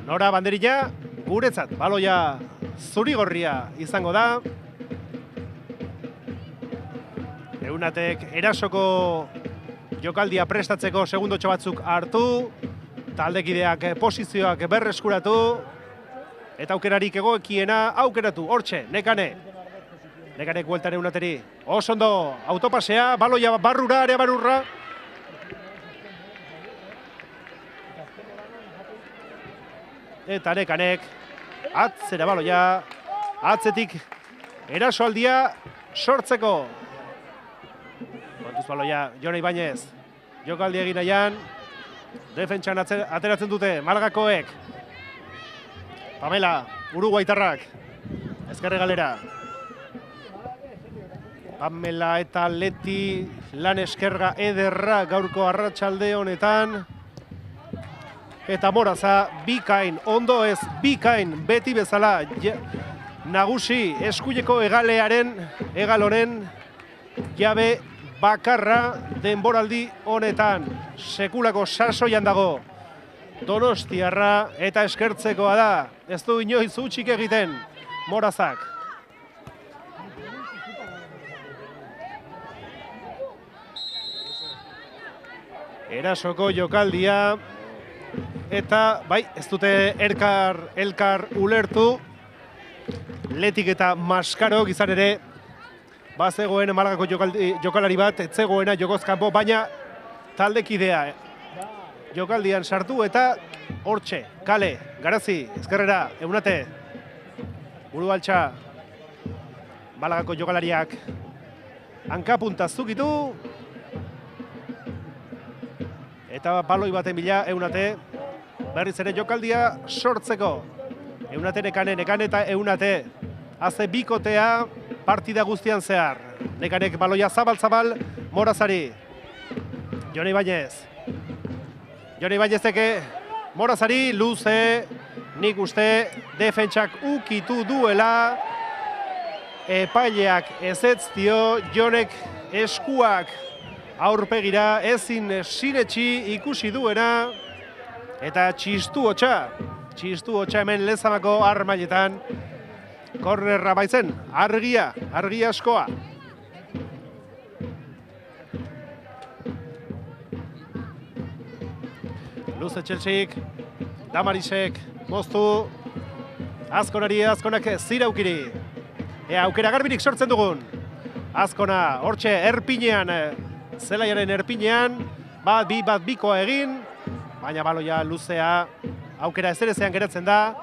Nora banderilla, guretzat, baloia zurigorria izango da. Eunatek erasoko jokaldia prestatzeko segundotxo batzuk hartu, taldekideak posizioak berreskuratu, eta aukerarik egokiena aukeratu, hortxe, Nekanek bueltare Eunateri, osondo, autopasea, baloia barrura, area barrura, eta Nekanek, atzera baloia, atzetik erasoaldia sortzeko. Kontuz baloia, Jon Ibañez, jokaldi egin nahian, defentsan ateratzen dute Malagakoek. Pamela, uruguaitarrak, ezkerre galera. Pamela eta Leti, lan eskerga ederra gaurko arratsalde honetan. Eta Moraza, bikain, ondo ez, bikain, beti bezala, nagusi eskuileko egal honen jabe bakarra denboraldi honetan. Sekulako sasoian dago, Donostiarra eta eskertzekoa da, ez du inoiz utzik egiten Morazak. Erasoko jokaldia, eta, bai, ez dute elkar ulertu, Letik eta Maskarok izan ere, bazegoen Malagako jokalari bat, etzegoena jokoz kanpo, baina taldekidea jokaldian sartu eta hortxe, kale, Garazi, ezkerrera, Eunate, burualtxa, Malagako jokalariak hankapunta zukitu, eta baloi baten bila Eunate, berriz ere jokaldia sortzeko. Eunate Nekane eta Eunate, haze bikotea partida guztian zehar. Nekanek baloia zabal-zabal, Morazari. Jon Ibañezeke, Morazari, luze, nik uste defentsak ukitu duela, epaileak ezetz dio, Jonek eskuak aurpegira, ezin sinetxi ikusi duena, eta txistu hotxa hemen Lezamako Armailetan, kornerra baitzen, argia askoa. Luze Txeltsik, Damarisek, moztu, Azkonak ziraukiri. Ea, aukera garbirik sortzen dugun. Azkona, hortxe erpinean, zelaiaren erpinean, bat bikoa egin, baina baloia luzea, aukera ezerezean geratzen da,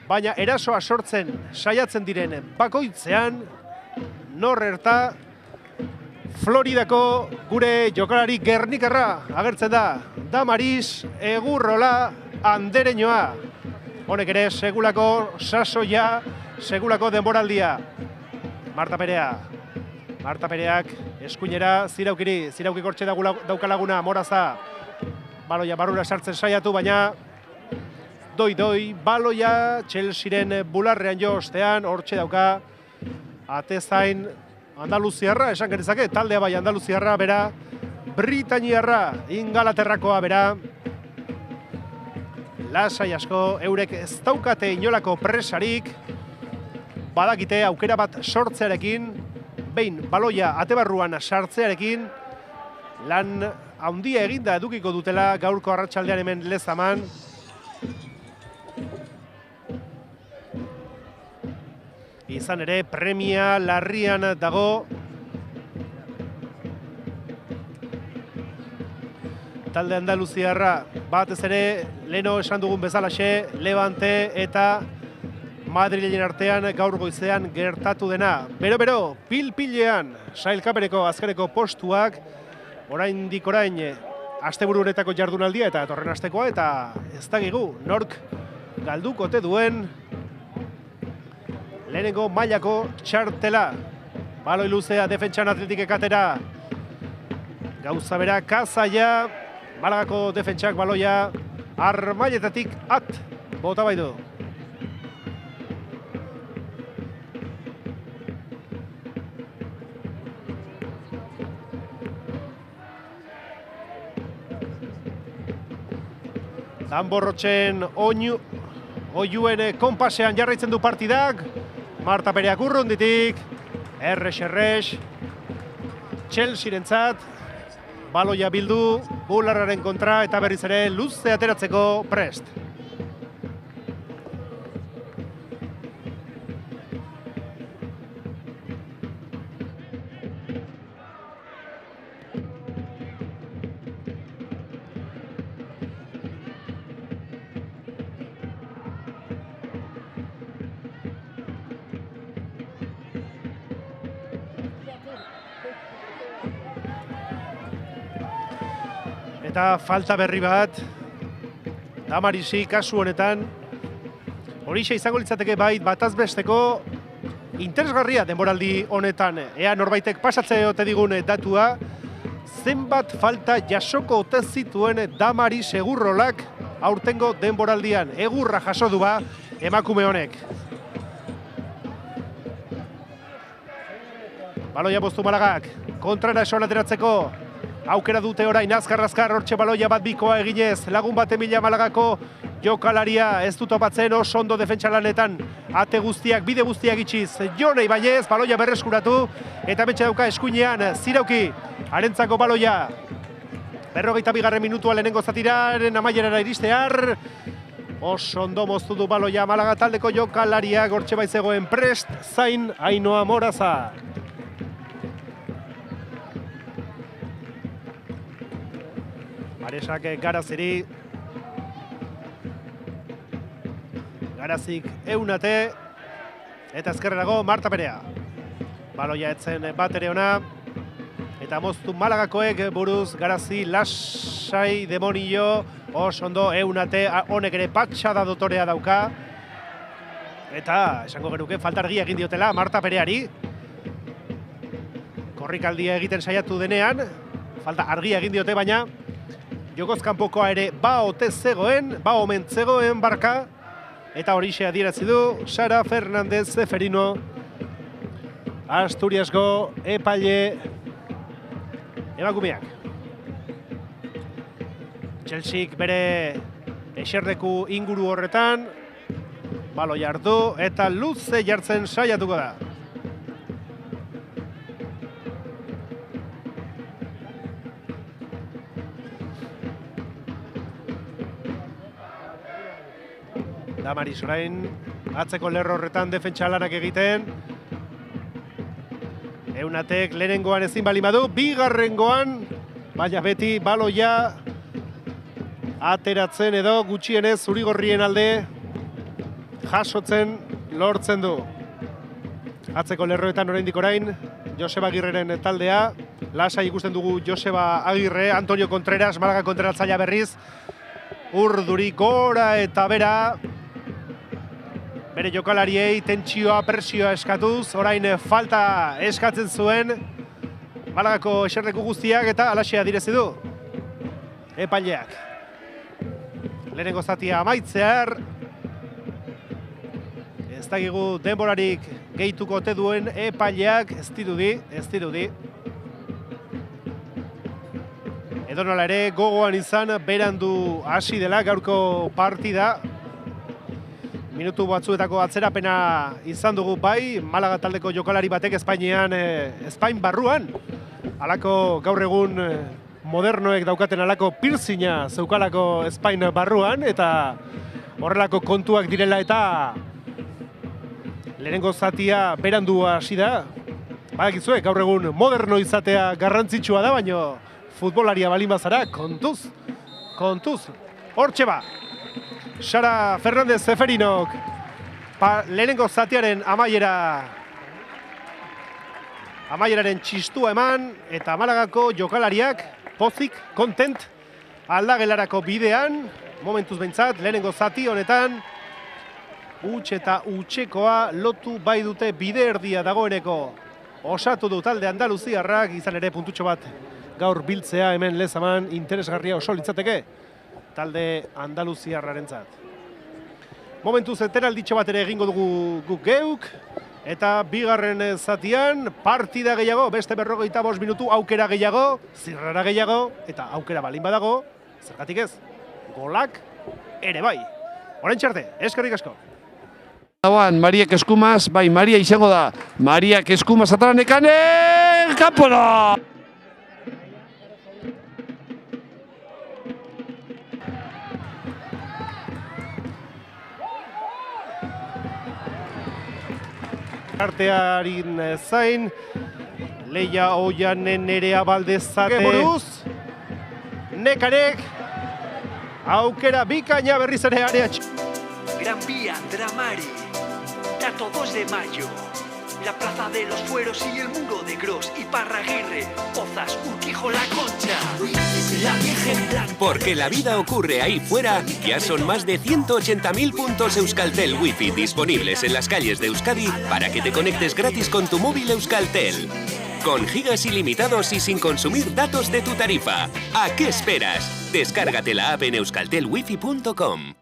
baina erasoa sortzen saiatzen diren bakoitzean, norrerta, Floridako gure jokalari Gernikarra agertzen da, Damaris, Egurrola, Andereñoa. Honek ere segulako sasoia, segulako denboraldia. Marta Pereak eskuinera zirauki kortxe daukalaguna, Moraza. Baloia barrura sartzen saiatu, baina doi, baloia Chelsearen bularrean jo ostean, hortxe dauka, atezain Andaluziarra, esan genezake, taldea bai Andaluziarra, bera, Britaniarra, Ingalaterrakoa, bera, lasai asko, eurek ez daukate inolako presarik, badakite aukera bat sortzearekin, behin baloia atebarruan sartzearekin, lan handia eginda edukiko dutela gaurko arratsaldean hemen Lezaman. Izan ere, premia larrian dago. Talde Andaluziarra, batez ere, leno esan dugun bezalaxe, Levante eta Madrilen artean gaur goizean gertatu dena. Bero, pil-pilean, sailkapeneko azkareko postuak, orain, asteburu honetako jardunaldia eta etorren astekoa, eta ez dakigu, nork galdukote duen lehenengo mailako txartela. Baloi luzea, defentsan Atletik ekatera. Gauza bera, Kazaia, Malagako defentsak baloia Armailetatik bota bai du. Danborrotxen oiuen konpasean jarraitzen du partidak. Marta Pereak urrunditik, errex, Chelsearentzat, baloia bildu, bularraren kontra eta berriz ere luze ateratzeko prest. Eta falta berri bat, Damarisi kasu honetan, horixe izango litzateke batazbesteko interesgarria denboraldi honetan. Ea norbaitek pasatzea ote digun datua, zenbat falta jasoko ote zituen Damaris Egurrolak aurtengo denboraldian. Egurra jaso du ba emakume honek. Baloia boztu Malagak, kontrara esoan ateratzeko. Aukera dute orain, azkar, hortxe baloia bat bikoa eginez, lagun bat Emilia Malagako jokalaria ez du topatzen oso ondo defentsa lanetan, ate guztiak, bide guztiak itxiz, Jon Ibañez, baloia berreskuratu, eta betxe dauka eskuinean, zirauki, harentzako baloia, 42. minutua lehenengo zatiraren amaierara iristear, oso ondo moztu du baloia Malaga taldeko jokalaria, hortxe baizegoen prest, zain Ainhoa Moraza. Aresak Garaziri, Garazik eunate, eta ezkerrerago Marta Perea. Baloia etzen bat ere ona, eta moztu Malagakoek buruz Garazi lasai demonio, oso ondo eunate, honek ere patxada dotorea dauka, eta esango genuke falta argia egin diotela Marta Pereari. Korrikaldia egiten saiatu denean, falta argia egin diote, baina jokoz kanpokoa ere omen zegoen barka, eta horixe adierazi du Sara Fernández Zeferino Asturiasko epaile emakumeak. Chelseak bere eserleku inguru horretan, balo jardu eta luze jartzen saiatuko da. Damaris orain atzeko lerro horretan defentsa lanak egiten. Eunatek lehenengoan ezin bali badu, bigarrengoan, baina beti baloia ateratzen edo gutxienez zurigorrien alde jasotzen lortzen du. Atzeko lerroetan oraindik orain Joseba Agirreren taldea. Lasai ikusten dugu Joseba Agirre, Antonio Contreras, Malaga kontratzailea berriz. Urduri gora eta bera. Bere jokalariei tentsioa, presioa eskatuz, orain falta eskatzen zuen Malagako eserleku guztiak eta alaxea direzi du epaileak. Lehenengo zatia amaitzear, ez dakigu denborarik gehituko ote duen epaileak, ez dirudi. Edonola ere gogoan izan berandu hasi dela gaurko partida. Minutu batzuetako atzerapena izan dugu bai, Malaga taldeko jokalari batek Espain barruan. Halako gaur egun modernoek daukaten halako piercinga zeukalako Espain barruan, eta horrelako kontuak direla eta lehenengo zatia berandua hasi da. Badakizue, gaur egun moderno izatea garrantzitsua da, baino futbolaria balin bazara, kontuz. Hortxe ba! Sara Fernández Zeferinok lehenengo zatiaren amaieraren txistua eman, eta Malagako jokalariak pozik, kontent, aldagelarako bidean, momentuz behintzat, lehenengo zati honetan, huts eta hutsekoa lotu bai dute bide erdia dagoeneko osatu du talde andaluziarrak, izan ere puntutxo bat gaur biltzea hemen Lezaman interesgarria oso litzateke talde andaluziarrarentzat. Momentuz etenalditxo bat ere egingo dugu guk geuk, eta bigarren zatian partida gehiago, beste 45 minutu aukera gehiago, zirrara gehiago, eta aukera balin badago, zergatik ez, golak ere bai. Oraintxe arte, eskerrik asko. Mariak Eskumaz, bai, Maria izango da. Mariak Eskumaz ataranekan, kanpora! Artearin zain, Leia Oianen Nerea Baldezake buruz, Nekarek, aukera bikaina berriz ere areatx. Gran Vía, Dramari, dato 2 de mayo, la Plaza de los Fueros y el Muro de Gros y Parraguirre, Pozas, Urquijo, La Concha, la Virgen Blanca. Porque la vida ocurre ahí fuera, ya son más de 180.000 puntos Euskaltel Wi-Fi disponibles en las calles de Euskadi para que te conectes gratis con tu móvil Euskaltel. Con gigas ilimitados y sin consumir datos de tu tarifa. ¿A qué esperas? Descárgate la app en euskaltelwifi.com.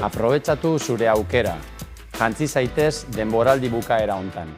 Aprobetxatu zure aukera. Jantzi zaitez denboraldi bukaera hontan.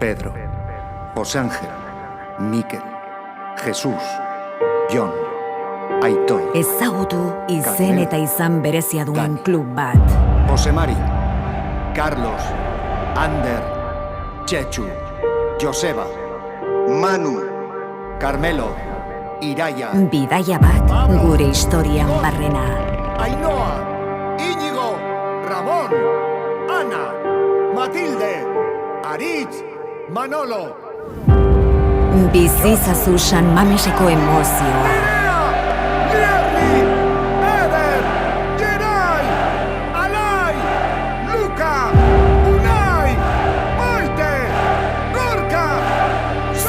Pedro, José Ángel, Mikel, Jesús, Jon, Aitor, Ezagutu izen eta izan berezia duen klub bat. Jose Mari, Carlos, Ander, Chechu, Joseba, Manu, Carmelo, Iraia, Bidaia bat gure historian barrena. Ainhoa, Íñigo, Ramón, Ana, Matilde, Aritz, Manolo. Bizizazu San Mameseko emozioa. Lierni, Eder, Gerai, Alai, Luka, Unai, Maite, Gorka,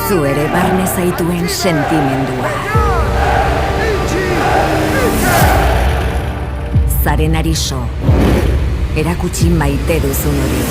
Zu ere barne zaituen sentimendua. Zaren ariso, erakutsi maite duzun hori.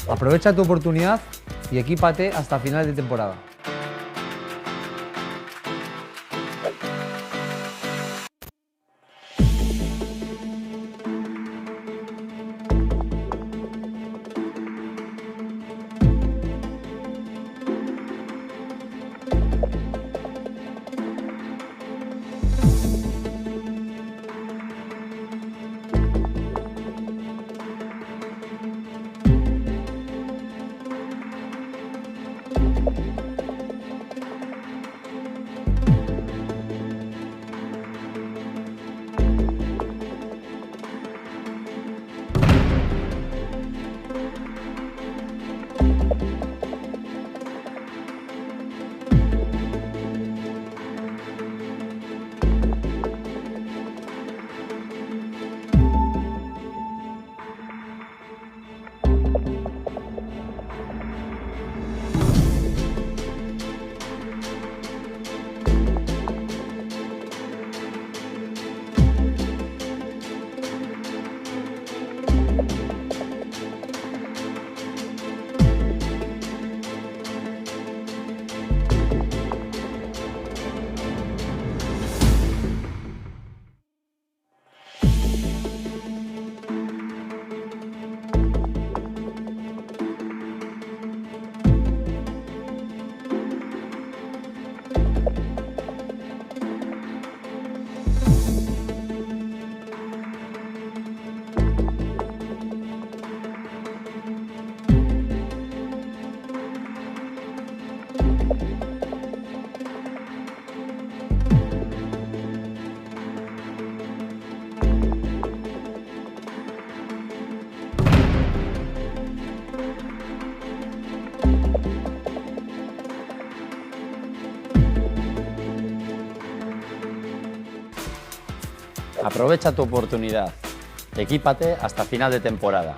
Aprovecha tu oportunidad y equípate hasta final de temporada. Aprovecha tu oportunidad. Equípate hasta final de temporada.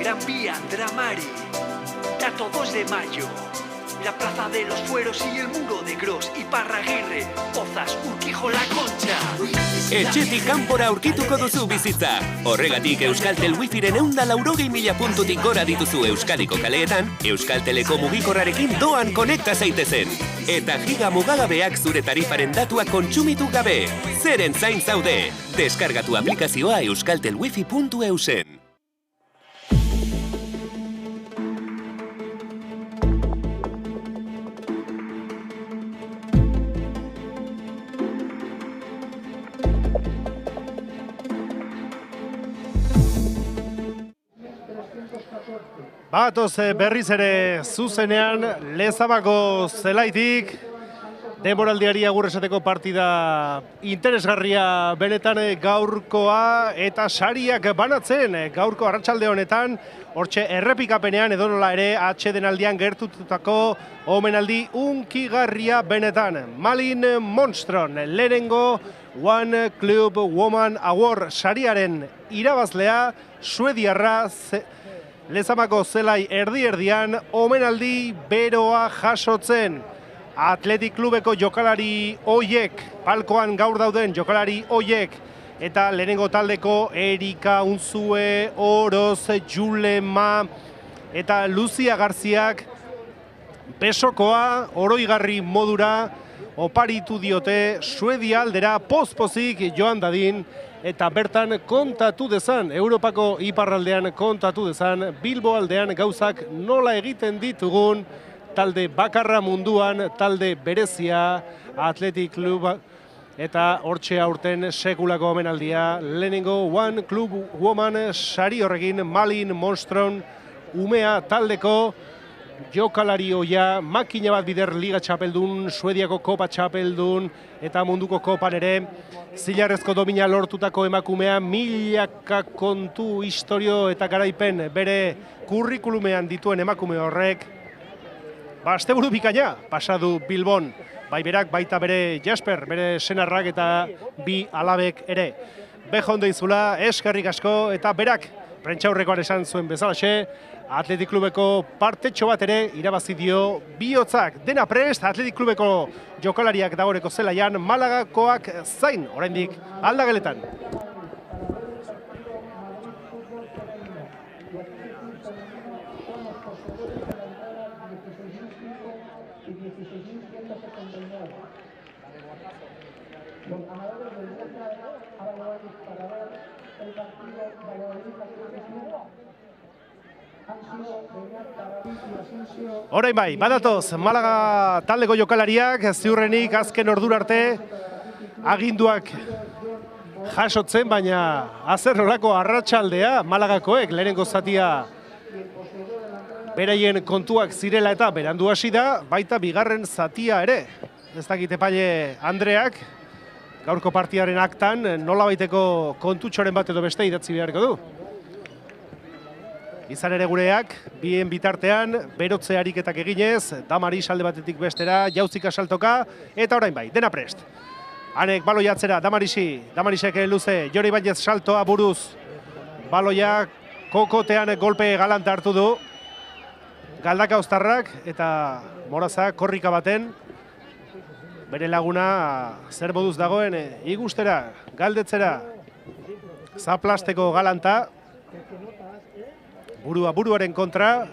Gran Vía Dramari, dato 2 de mayo. La Plaza de los Fueros y el Muro de Gros, Iparraguirre, Pozas, Urquijola, Concha. Etxetik kanpora aurkituko duzu bizitza. Horregatik Euskaltel Wifiren 180.000 puntutik gora dituzu Euskadiko kaleetan, Euskalteleko mugikorrarekin doan konekta zaitezen. Eta giga mugagabeak zure tarifaren datuak kontsumitu gabe. Zeren zain zaude. Deskargatu aplikazioa euskaltelwifi.eusen. Bagatoz berriz ere zuzenean Lezamako zelaitik, denboraldiari agur esateko partida interesgarria benetan gaurkoa eta sariak banatzen gaurko arratsalde honetan, hortxe errepikapenean edonola ere atsedenaldian gertututako omenaldi unkigarria benetan. Malin Monstron, lehenengo One Club Woman Award sariaren irabazlea, suediarra, Lezamako zelai erdi-erdian omenaldi beroa jasotzen. Athletic Klubeko jokalari hoiek, palkoan gaur dauden jokalari hoiek, eta lehenengo taldeko Erika Unzue, Oroz, Julema eta Lucia Garziak besokoa oroigarri modura oparitu diote Suedia aldera poz-pozik joan dadin, eta bertan kontatu dezan, Europako iparraldean kontatu dezan, Bilbo aldean gauzak nola egiten ditugun, talde bakarra munduan, talde berezia, Athletic Club, eta hortxe aurten sekulako omenaldia, lehenengo One Club Woman sari horrekin, Malin Monstron, umea taldeko jokalari hoia, makina bat bider liga txapeldun, Suediako kopa txapeldun, eta munduko kopan ere, zilarrezko domina lortutako emakumea, milaka kontu, historio eta garaipen bere kurrikulumean dituen emakume horrek, asteburu bikaina pasadu Bilbon, bai berak, baita bere Jasper, bere senarrak eta bi alabek ere. Bejo ondo izula, eskerrik asko, eta berak, prentxaurrekoan esan zuen bezalaxe, Athletic Klubeko partetxo bat ere irabazi dio bihotzak. Dena prest, Athletic Klubeko jokalariak dagoreko zelaian, Malagakoak zain, oraindik aldageletan. Orain bai, badatoz, Malaga taldeko jokalariak ziurrenik azken ordura arte aginduak jasotzen, baina azer nolako arratsaldea Malagakoek lehenengo zatia beraien kontuak zirela eta berandu hasi da, baita bigarren zatia ere. Ez dakit epaile Andreak, gaurko partidaren aktan nolabaiteko kontutxoren bat edo beste idatzi beharko du. Izan ere gureak, bien bitartean, berotze ariketak eginez, Damaris alde batetik bestera, jauzika saltoka, eta orain bai, dena prest. Hanek baloia atzera, Damarisek luze, Jori Bainez saltoa buruz, baloia kokotean golpe galanta hartu du, Galdaka Oztarrak eta Moraza korrika baten, bere laguna zer moduz dagoen igustera, galdetzera, zaplasteko galanta, buruaren kontra,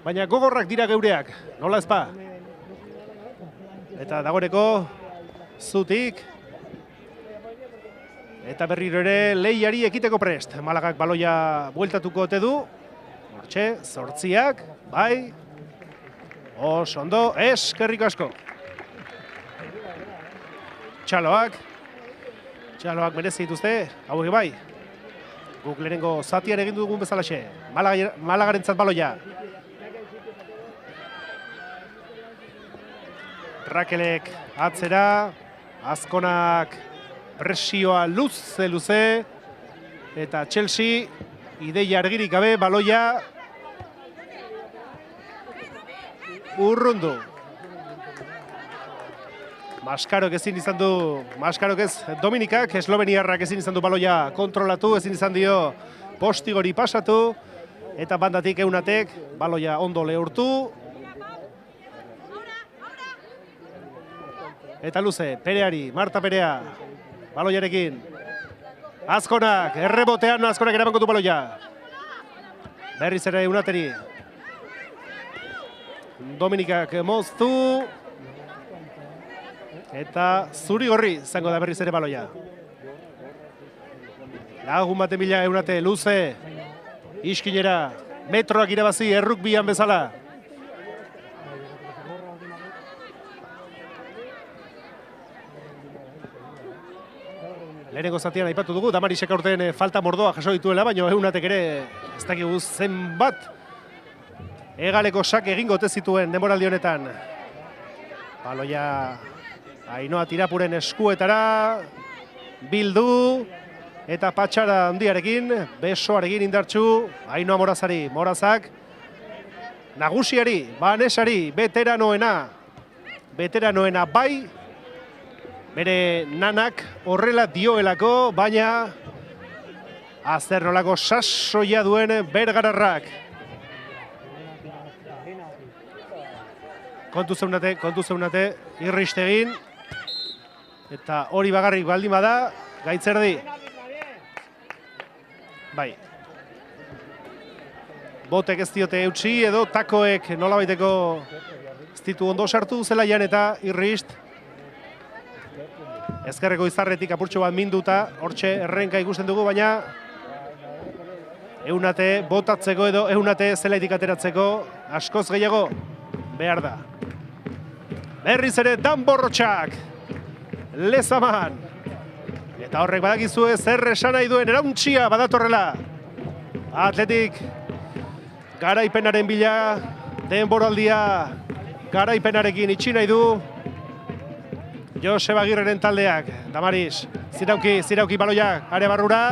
baina gogorrak dira geureak, nola ezpa? Eta dagoeneko zutik, eta berriro ere lehiari ekiteko prest. Malagak baloia bueltatuko ote du, hortxe, zortziak, bai, oso ondo, eskerrik asko. Txaloak merezi dituzte, hauek bai. Guk lehenengo zatian egin dugun bezalaxe. Malagarentzat baloia. Rakelek atzera, Azkonak presioa luze, eta Chelsea ideia argirik gabe baloia urrundu. Maskarok ezin izan du, Dominikak, Esloveniarrak ezin izan du baloia kontrolatu, ezin izan dio postigori pasatu, eta bandatik Eunatek baloia ondo lehurtu. Eta luze, Pereari, Marta Perea, baloiarekin. Azkonak, errebotean Azkonak eramango du baloia. Berriz ere Eunateri. Dominikak moztu. Eta zuri-gorri zango da berriz ere baloia. Lagun bate mila Eunate, luze, iskinera, metroak irabazi errukbian bezala. Lehenengo zatian aipatu dugu, Damarisek aurten falta mordoa jaso dituela, baina Eunatek ere ez dakigu zenbat Hegaleko sak egingo ote zituen denboraldi honetan. Baloia Ainhoa Tirapuren eskuetara bildu eta patxara handiarekin, besoarekin indartsu Ainhoa Morazari. Morazak nagusiari, Banesari, veteranoena bai, bere nanak horrela dioelako, baina azerrolako sasoia duen Bergararrak. Kontu zeunate, Irristegin, eta hori bagarrik baldin bada, Gaitzerdi. Bai. Botek ez diote eutsi edo takoek nolabaiteko ez ditu ondo sartu zelaian eta Irrist. Ezkerreko izarretik apurtxo bat minduta, hortxe errenka ikusten dugu, baina eunate botatzeko edo eunate zelaitik ateratzeko askoz gehiago behar da. Berriz ere Danborrotxak, Lezaman. Eta horrek badakizue zer esan nahi duen erauntxia badatorrela. Atletik garaipenaren bila, denboraldia garaipenarekin itxi nahi du. Joseba Agirreren taldeak, Damaris, zirauki baloia, are barrura.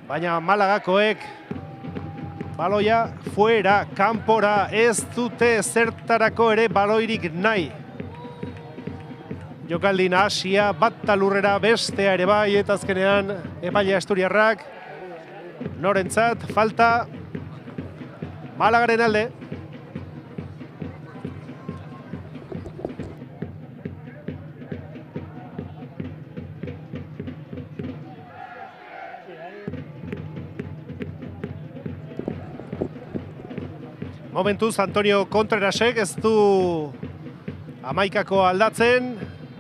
Baina Malagakoek baloia fuera, kanpora, ez dute zertarako ere baloirik nahi. Jokaldin hasia, bat talurrera bestea ere bai, eta azkenean epailea Asturiarrak. Norentzat, falta Malagaren alde. Momentuz Antonio Contrerasek ez du amaikako aldatzen,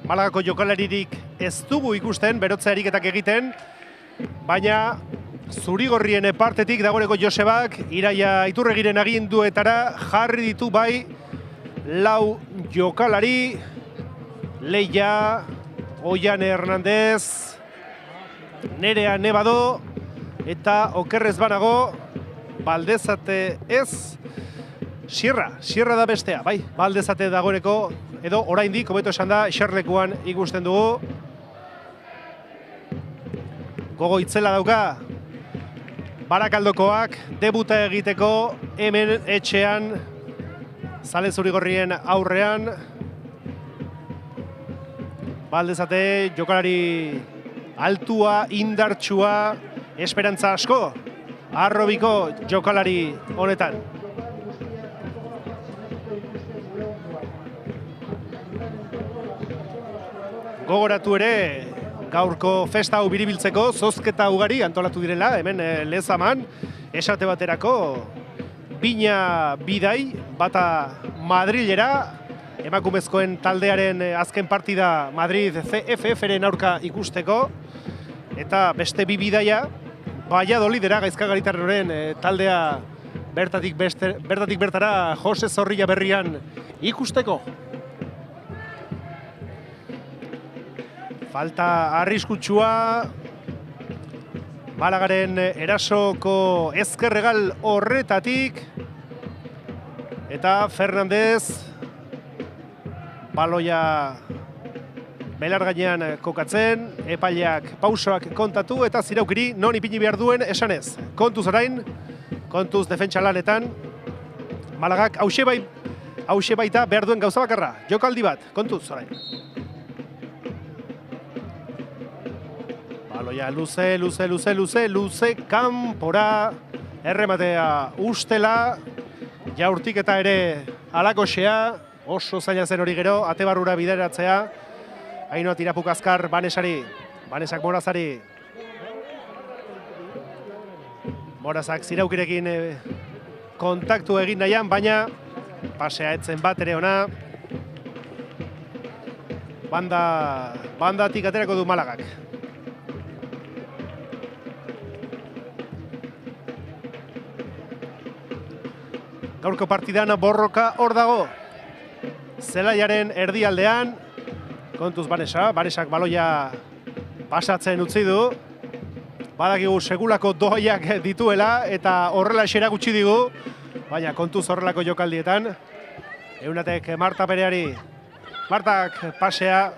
Malagako jokalaririk ez dugu ikusten, berotze ariketak egiten, baina zurigorrien partetik dagoeneko Josebak Iraia Iturregiren aginduetara jarri ditu bai lau jokalari, Leia, Oiane Hernandez, Nerea Nebado eta okerrez banago Baldezate ez, Sierra da bestea, bai, Baldezate dagoeneko, edo oraindik, hobeto esan da, eserlekuan ikusten dugu. Gogo itzela dauka, Barakaldokoak debuta egiteko hemen etxean, Zale Zurigorrien aurrean. Baldezate jokalari altua, indartsua, esperantza asko, Arrobiko jokalari honetan. Gogoratu ere, gaurko festa hau biribiltzeko, zozketa ugari antolatu direla, hemen Lezaman, esate baterako, bina bidai, bata Madrilera, emakumezkoen taldearen azken partida Madrid CFF-ren aurka ikusteko, eta beste bi bidaia, Valladolidera Gaizkagaritarren taldea bertatik bertara Jose Zorrilla berrian ikusteko. Falta arriskutsua, Malagaren erasoko ezkerregal horretatik, eta Fernandez baloia belar gainean kokatzen, epaileak pausoak kontatu eta Ziraukiri non ipini behar duen esanez. Kontuz orain, kontuz defentsa lanetan, Malagak hause baita behar duen gauza bakarra, jokaldi bat, kontuz orain. Baloia luze, kanpora, errematea ustela, jaurtik eta ere alakoxea, oso zaila zen hori gero, ate barrura bideratzea, Ainhoa Tirapuk azkar Banesak Morazari. Morazak Ziraukirekin kontaktu egin nahian, baina pasea etzen bat ere ona. Bandatik aterako du Malagak. Gaurko partidan borroka hor dago. Zelaiaren erdialdean, kontuz Banesak baloia pasatzen utzi du. badakigu segulako doaiak dituela eta horrela erakutsi digu, baina kontuz horrelako jokaldietan. Eunatek Marta Pereari, Martak pasea,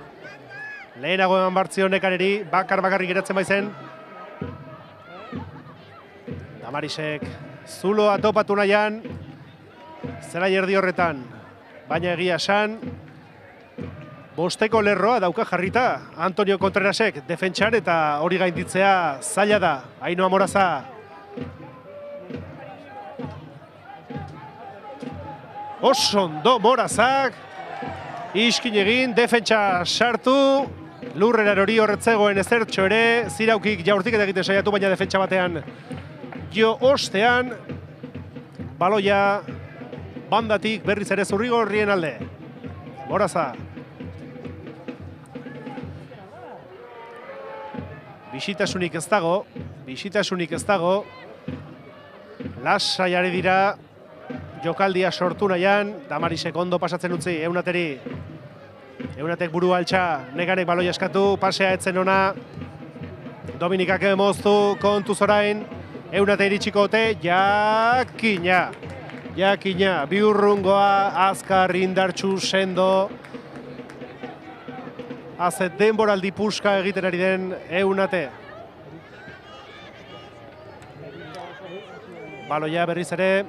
lehenago eman bartzion Nekaneri, bakarrik geratzen baizen. Damarisek zuloa topatu nahian, zera erdi horretan, baina egia esan, bosteko lerroa dauka jarrita Antonio Contrerasek defentsan eta hori gainditzea zaila da. Ainhoa Moraza. Osondo Morazak, iskin egin, defentsa sartu, lurrera hori horretzegoen ezertxo ere, Ziraukik jaurtik eta egiten saiatu, baina defentsa batean jo ostean, baloia bandatik berriz ere Zurrigorrien alde. Moraza. Bisitasunik ez dago, lasai ari dira, jokaldia sortu nahian, Damarisek ondo pasatzen utzi, Eunateri. Eunatek burua altxa, Nekanek baloia eskatu, pasea etzen ona, Dominikak moztu, kontuz orain, Eunate iritsiko ote, jakina, biurrungoa, azkar, indartxu, sendo, azet denboraldi puska egiten ari den Eunate. Baloia berriz ere,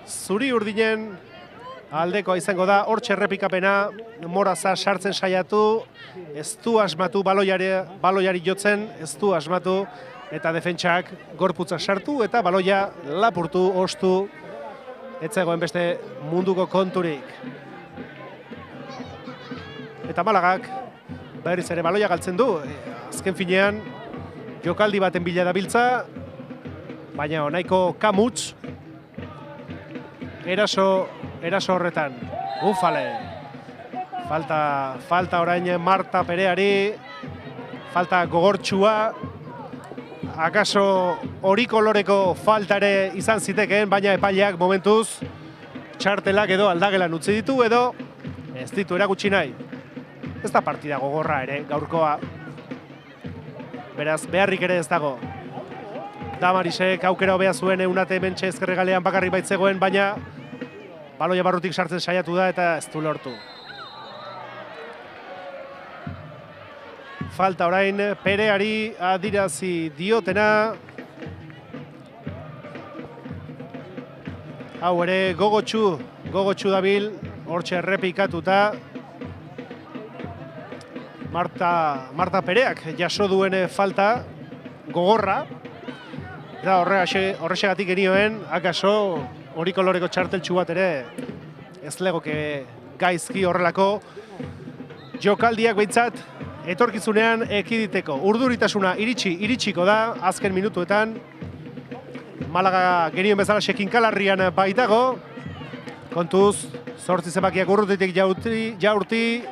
Zuri Urdinen aldekoa izango da, hortxe errepikapena, Moraza sartzen saiatu, ez du asmatu baloiari jotzen, ez du asmatu, eta defentsak gorputza sartu eta baloia lapurtu, ostu, etzegoen beste munduko konturik. Eta Malagak berriz ere baloia galtzen du, azken finean jokaldi baten bila dabiltza, baina nahiko kamuts, eraso horretan. Ufale. Falta orain Marta Pereari, falta gogortxua, akaso hori koloreko falta ere izan zitekeen, baina epaileak momentuz txartelak edo aldagelan utzi ditu edo ez ditu erakutsi nahi. Ez da partida gogorra ere gaurkoa. Beraz, beharrik ere ez dago. Damarisek aukera hobea zuen Eunate hementxe ezkerregalean bakarrik baitzegoen, baina baloia barrutik sartzen saiatu da eta ez du lortu. Falta orain Pereari adirazi diotena. Hau ere gogotxu dabil, hortxe errepikatuta. Marta Pereak jaso duen falta, gogorra. Eta horrexegatik genioen, akaso hori koloreko txarteltxu bat ere ez legoke gaizki horrelako jokaldiak behintzat etorkizunean ekiditeko. Urduritasuna iritsiko da azken minutuetan. Malaga genioen bezala Kinkalarrian baitago. Kontuz, 8 zenbakiak urrutitik jaurti.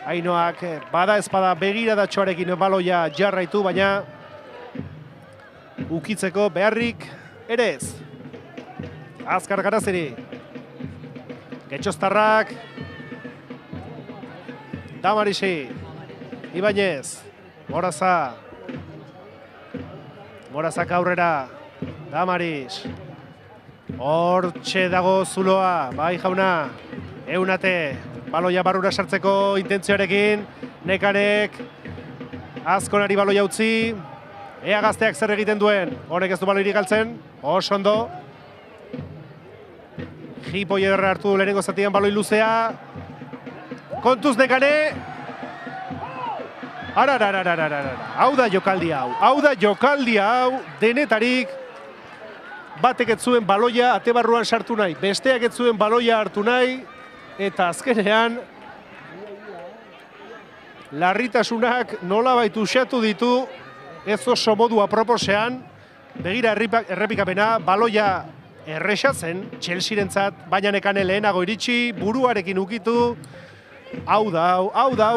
Ainhoak bada ezpada begiradatxoarekin baloia jarraitu, baina ukitzeko beharrik ere ez. Azkar Garaziri. Getxostarrak. Damarisi. Ibañez. Moraza. Morazak aurrera. Damaris. Hortxe dago zuloa. Bai jauna. Eunate. Baloia barrura sartzeko intentzioarekin. Nekanek. Azkonari baloia utzi. Ea gazteak zer egiten duen. Honek ez du baloirik galtzen. Oso ondo. Jipoi ederra hartu lehenengo zatian baloi luzea. Kontuz Nekane. Hau da jokaldi hau. Denetarik. Batek ez zuen baloia ate barruan sartu nahi. Besteak ez zuen baloia hartu nahi. Eta azkenean larritasunak nolabait uxatu ditu. Ez oso modu aproposean. Begira errepikapena. Baloia erresatzen Chelsearentzat, baina Nekane lehenago iritsi, buruarekin ukitu. Hau da,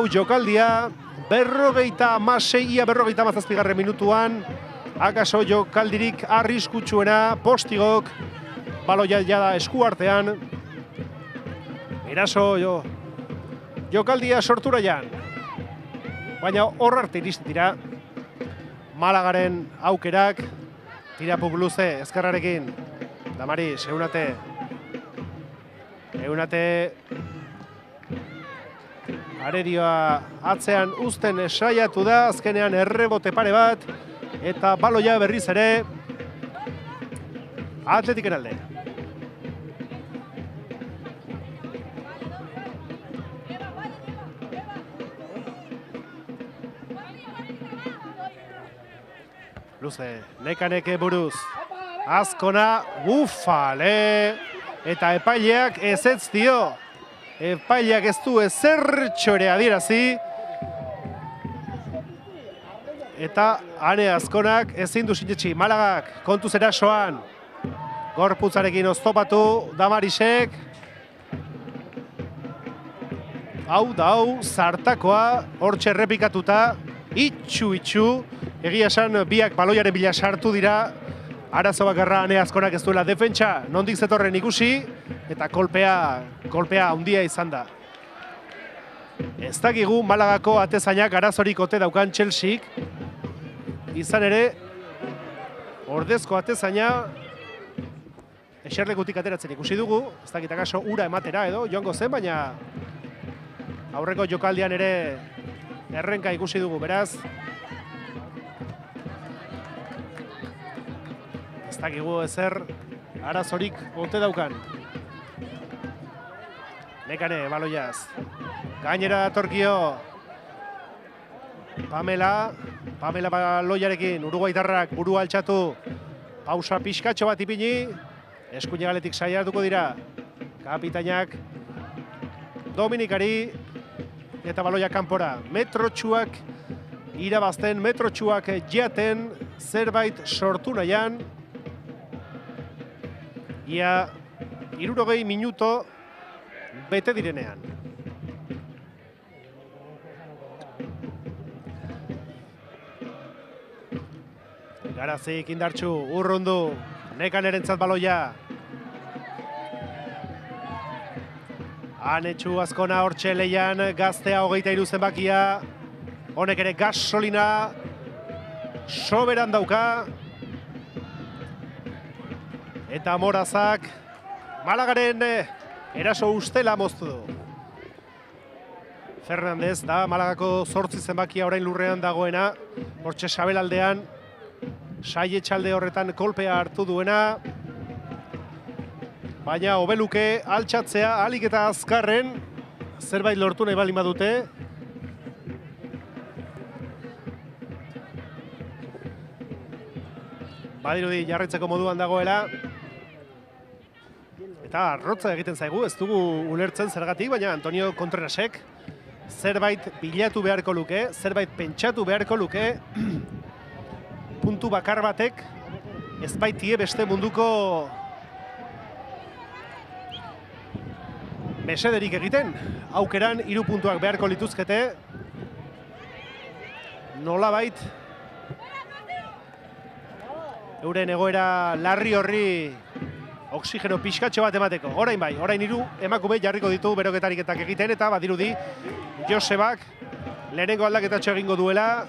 jokaldia, 57 minutuan, akaso jokaldirik arriskutsuena, Postigok, baloia jada eskuartean. Eraso jokaldia sorturaian, baina hor arte iristen dira. Malagaren aukerak, tirapuk luze ezkerrarekin, Damari, Eunate arerioa atzean uzten saiatu da, azkenean errebote pare bat, eta baloia berriz ere Atletiken alde. Luze, Nekaneke buruz, Azkona, ufale, eta epaileak ezetz dio. Epaileak ez du ezertxo ere adierazi. Eta Ane Azkonak ezin du sinetxi, Malagak kontuz erasoan. Gorputzarekin oztopatu, Damarisek. Hau da hau, zartakoa, hortxe errepikatuta, itxu, egia esan biak baloiaren bila sartu dira, arazo bakarra Ane Azkonak ez duela defentsa, nondik zetorren ikusi, eta kolpea handia izan da. Ez dakigu Malagako atezainak arazorik ote daukan Chelseak, izan ere, ordezko atezaina eserlekutik ateratzen ikusi dugu, ez dakit akaso ura ematera edo, joango zen, baina aurreko jokaldian ere errenka ikusi dugu, beraz. Ez dakigu ezer arazorik ote daukan. Nekane, baloiaz. Gainera datorkio Pamela baloiarekin, uruguaitarrak burua altxatu, pausa pixkatxo bat ipini, eskuine galetik saiatuko dira kapitainak Dominikari, eta baloia kanpora. Metrotxuak irabazten, metrotxuak jaten, zerbait sortu nahian. Ia 60 minuto bete direnean. Garazik indartxu, urrundu, Nekanerentzat baloia. Anetxu Azkona hortxe leian, gaztea 23 zenbakia. Honek ere gasolina soberan dauka. Eta Morazak Malagaren eraso ustela moztu du. Fernandez da Malagako 8 zenbakia orain lurrean dagoena. Hortxe sabelaldean, saietxalde horretan kolpea hartu duena. Baina hobeluke altxatzea ahalik eta azkarren zerbait lortu nahi baldin badute. Badirudi jarraitzeko moduan dagoela. Eta arrotza egiten zaigu, ez dugu ulertzen zergatik, baina Antonio Contrerasek zerbait bilatu beharko luke, zerbait pentsatu beharko luke, puntu bakar batek ez baitie beste munduko mesederik egiten. Aukeran 3 puntuak beharko lituzkete, nolabait euren egoera larri horri oksigeno pixkatxo bat emateko. Orain bai, orain 3 emakume jarriko ditu beroketariketak egiten, eta badirudi Josebak lehenengo aldaketatxo egingo duela.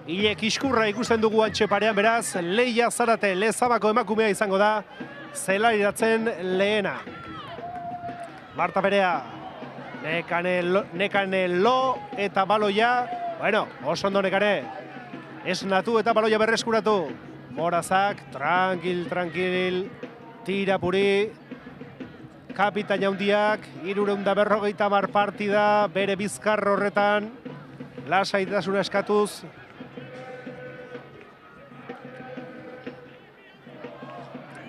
Ile kiskurra ikusten dugu antxe parean, beraz, Leia Zarate Lezabako emakumea izango da zelariratzen lehena. Marta Perea, Nekane lo eta baloia, bueno, oso ondo Nekane, esnatu eta baloia berreskuratu. Morazak, tranquil, tirapuri, kapitain handiak, 350 partida, bere bizkar horretan, lasaitasuna eskatuz.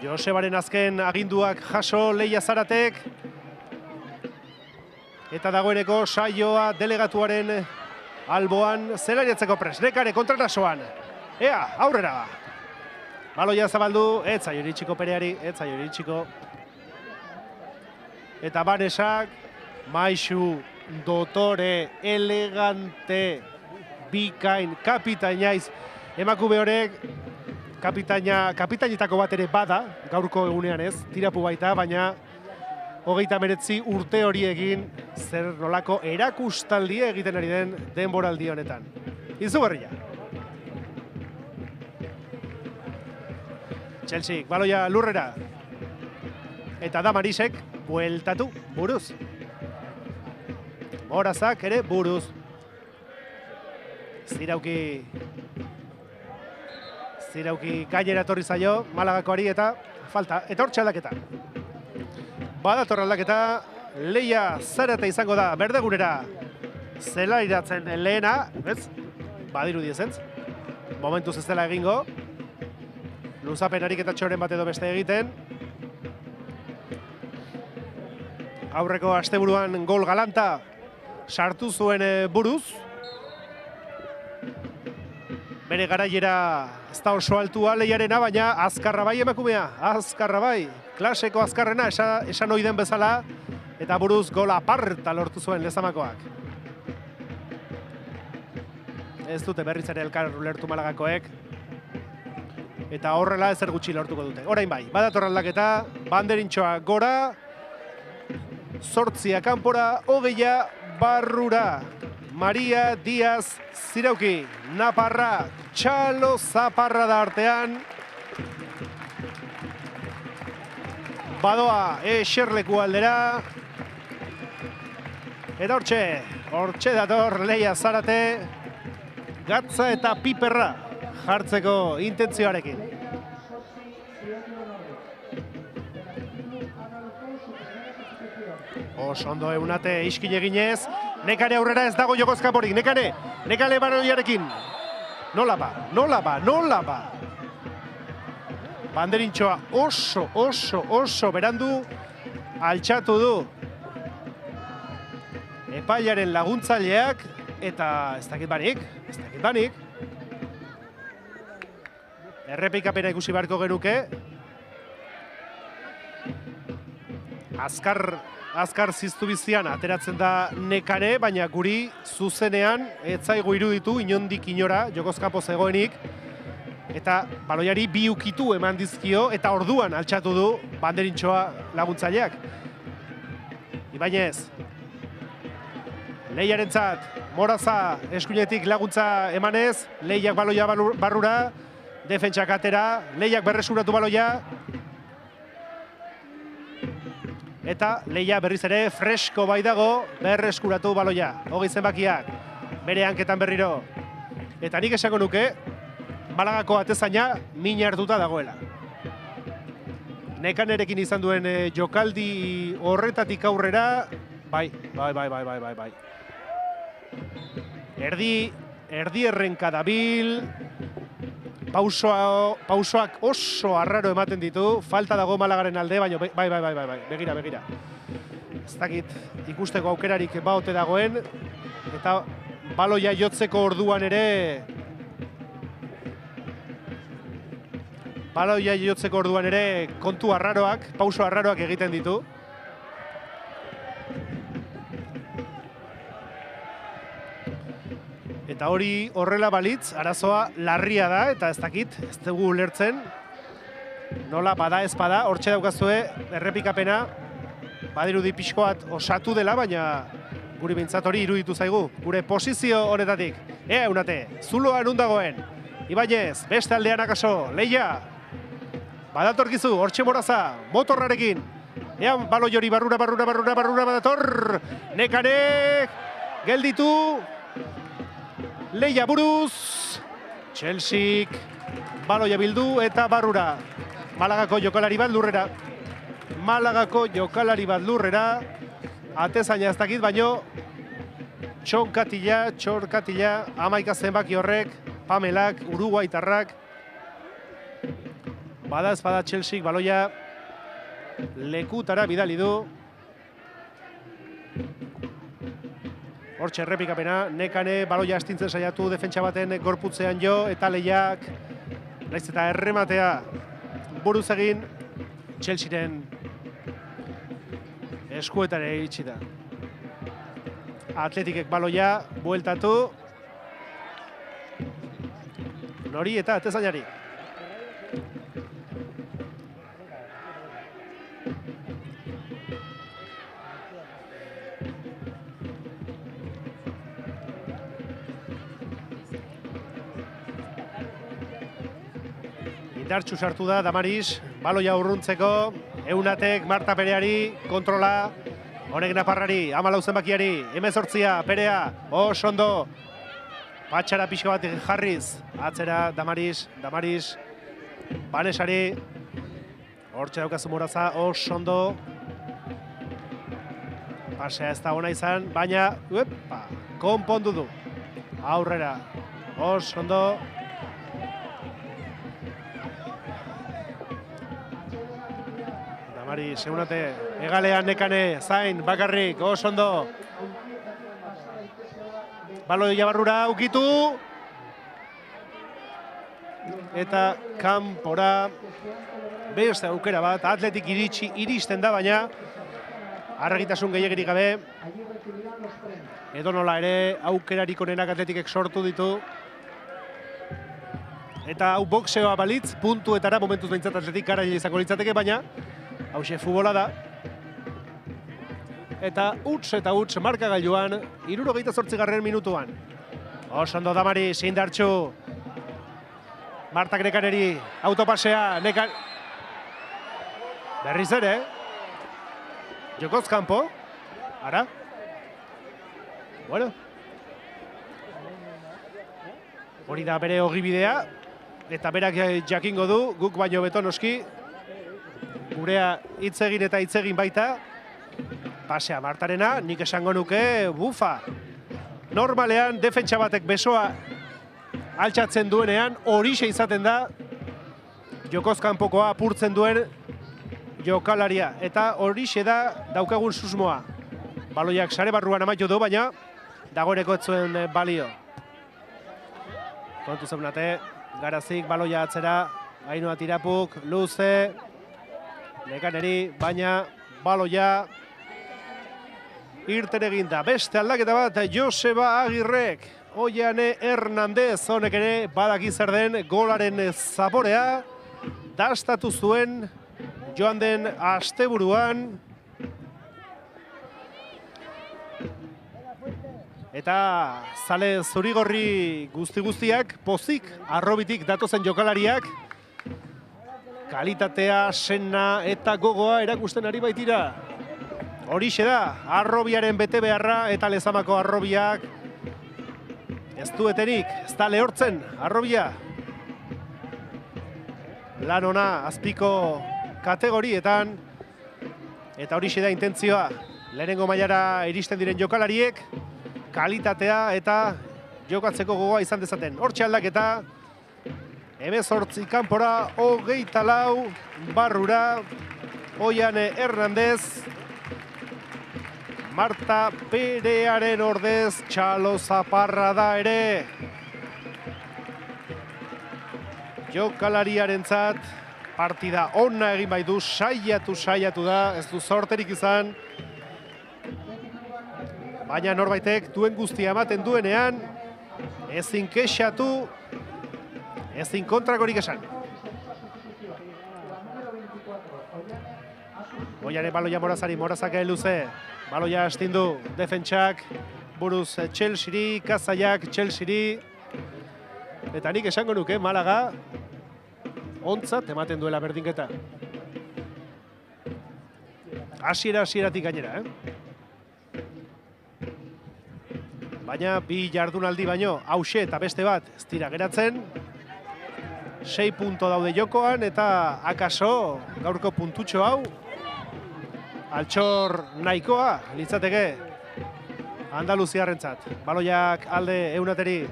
Josebaren azken aginduak jaso Leia Zaratek. Eta dagoeneko saioa delegatuaren alboan zelariatzeko pres. Nekane kontratasoan. Ea, aurrera. Baloia zabaldu, ez zaio iritsiko Pereari, ez zaio iritsiko. Eta Banesak, Maixu, dotore, elegante, bikain, kapitainaiz, emakume horrek, kapitainetako bat ere bada, gaurko egunean ez, tirapu baita, baina 39 urte hori egin, zer nolako erakustaldia egiten ari den denboraldi honetan. Izugarria. Chelsea, baloia lurrera. Eta Damarisek bueltatu buruz. Morazak ere buruz. Zirauki gainera torri zaio Malagakoari eta falta. Eta hor txaldaketa. Badator aldaketa, Leia Zarata izango da berdegurera zelairatzen lehena, ez? Badirudi ezentz. Momentuz ez dela egingo. Luzapen ariketa txoren bat edo beste egiten. Aurreko asteburuan gol galanta sartu zuen buruz. Bere garaiera ez da oso altua Leiarena, baina azkarra bai emakumea, azkarra bai. Klaseko azkarrena esan ohi den bezala, eta buruz gol aparta lortu zuen Lezamakoak. Ez dute berriz ere elkar ulertu Malagakoek. Eta horrela ezer gutxi lortuko dute. Orain bai, badator aldaketa, banderintxoa gora, 8 kanpora, 20 barrura. Maria Diaz Zirauki, Naparra, Txalo Zaparra da artean. Badoa eserleku aldera. Eta hortxe dator Leia Zarate, gatza eta piperra jartzeko intentzioarekin. Oso eunate iskin eginez, Nekane aurrera ez dago jokozkaporik, Nekane baroiarekin. Nola ba. Banderintxoa oso berandu altxatu du. Epailaren laguntzaileak eta ez dakit banik. Errepikapena ikusi beharko genuke. Azkar ziztu bizian ateratzen da Nekane, baina guri zuzenean ez zaigu iruditu inondik inora jokozkapo zegoenik. Eta baloiari bi ukitu eman dizkio eta orduan altxatu du banderintxoa laguntzaileak. Ibainez, Leiarentzat, Moraza eskuinetik laguntza emanez, Leiak baloia barrura, defentsak atera, Leiak berreskuratu baloia, eta Leia berriz ere fresko bai dago, berreskuratu baloia. 20 zenbakiak, bere hanketan berriro. Eta nik esango nuke, Malagako atezaina min hartuta dagoela. Nekanerekin izan duen jokaldi horretatik aurrera, bai. Erdi errenka dabil, pausoak oso arraro ematen ditu, falta dago Malagaren alde, baina bai, begira. Ez dakit ikusteko aukerarik baote dagoen, eta baloia jotzeko orduan ere, kontu arraroak, pauso arraroak egiten ditu. Eta hori horrela balitz, arazoa larria da, eta ez dakit, ez dugu ulertzen. Nola bada ez bada, hortxe daukazue errepikapena, badirudi pixkoat osatu dela, baina guri bintzat hori iruditu zaigu. Gure posizio honetatik. Ea eunate, zuloa nun dagoen. Ibainez, beste aldean akaso, Leia. Badatorkizu, hortxe Moraza, motorrarekin. Ea baloi hori barrura badator. Nekanek, gelditu. Leia buruz, Chelsea, baloia bildu eta barrura. Malagako jokalari bat lurrera. Atezaina ez dakit, baino txorkatila, 11 zenbaki horrek, Pamelak, Uruguaitarrak. Bada ez bada Chelsea, baloia lekutara bidali du. Hortxe errepikapena, Nekane baloia astintzen saiatu defentsa baten gorputzean jo, eta Leiak, naiz eta errematea buruz egin, Chelsearen eskuetara iritsi da. Atletikek baloia bueltatu, nori eta atezainari. Indartsu sartu da Damaris, baloia urruntzeko, Eunatek Marta Pereari, kontrola, honek Naparrari, 14 zenbakiari, 18 Perea, ondo, patxara pixka bat jarriz, atzera Damaris, Banesari, hortxe daukazu Moraza, ondo, pasea ez da ona izan, baina, konpondu du, aurrera, ondo, Damaris, Eunate, egalean Nekane, zain, bakarrik, ondo. Baloia barrura ukitu. Eta kanpora beste aukera bat, Atletik iristen da, baina argitasun gehiegirik gabe. Edo nola ere, aukerarik onenak Atletikek sortu ditu. Eta hau boxeoa balitz, puntuetara momentuz behintzat Atletik garaile izango litzateke, baina hauxe futbola da. Eta huts markagailuan, 78. minutuan. Ondo Damaris, Indartsu. Martak Nekaneri, autopasea, Nekan... Berriz ere, jokoz kanpo, ara. Bueno. Hori da bere ogibidea, eta berak jakingo du, guk baino beto noski, gurea hitzegin eta hitzegin baita, pasea Martarena, nik esango nuke, bufa. Normalean, defentsa batek besoa altxatzen duenean, horixe izaten da, jokoz kanpokoa apurtzen duen jokalaria. Eta horixe da daukagun susmoa. Baloiak sare barruan amaitu du, baina dagoeneko ez zuen balio. Kontu zeunate, Garazik, baloia atzera, Ainhoa Tirapuk, luze, Nekaneri, baina baloia irten egin da. Beste aldaketa bat, Joseba Agirrek, Oiane Hernandez, honek ere badaki zer den golaren zaporea, dastatu zuen joan den asteburuan. Eta zale zurigorri guztiak, pozik, arrobitik datozen jokalariak, kalitatea, sena eta gogoa erakusten ari baitira. Horixe da, arrobiaren bete beharra eta Lezamako arrobiak ez dueterik, ez da lehortzen arrobia. Lan ona azpiko kategorietan, eta horixe da intentzioa. Lehenengo mailara iristen diren jokalariek, kalitatea eta jokatzeko gogoa izan dezaten. Hortxe aldaketa, 18 kanpora, 24 barrura, Oiane Hernandez, Marta Perearen ordez, Txalo Zaparra da ere. Jokalariarentzat partida ona egin bai du, saiatu da, ez du sorterik izan. Baina norbaitek duen guztia ematen duenean, ezin kexatu, ezin kontrakorik esan. Oiane baloia Morazari, Morazak luze, baloia astindu, defentsak, buruz Chelsea-ri, Kazaiak Chelsea-ri, eta nik esango nuke Malaga ontzat ematen duela berdinketa. Hasieratik gainera, Baina bi jardunaldi baino, hause eta beste bat ez dira geratzen. 6 punto daude jokoan eta akaso gaurko puntutxo hau altxor nahikoa litzateke Andaluziarrentzat. Baloiak alde Eunateri.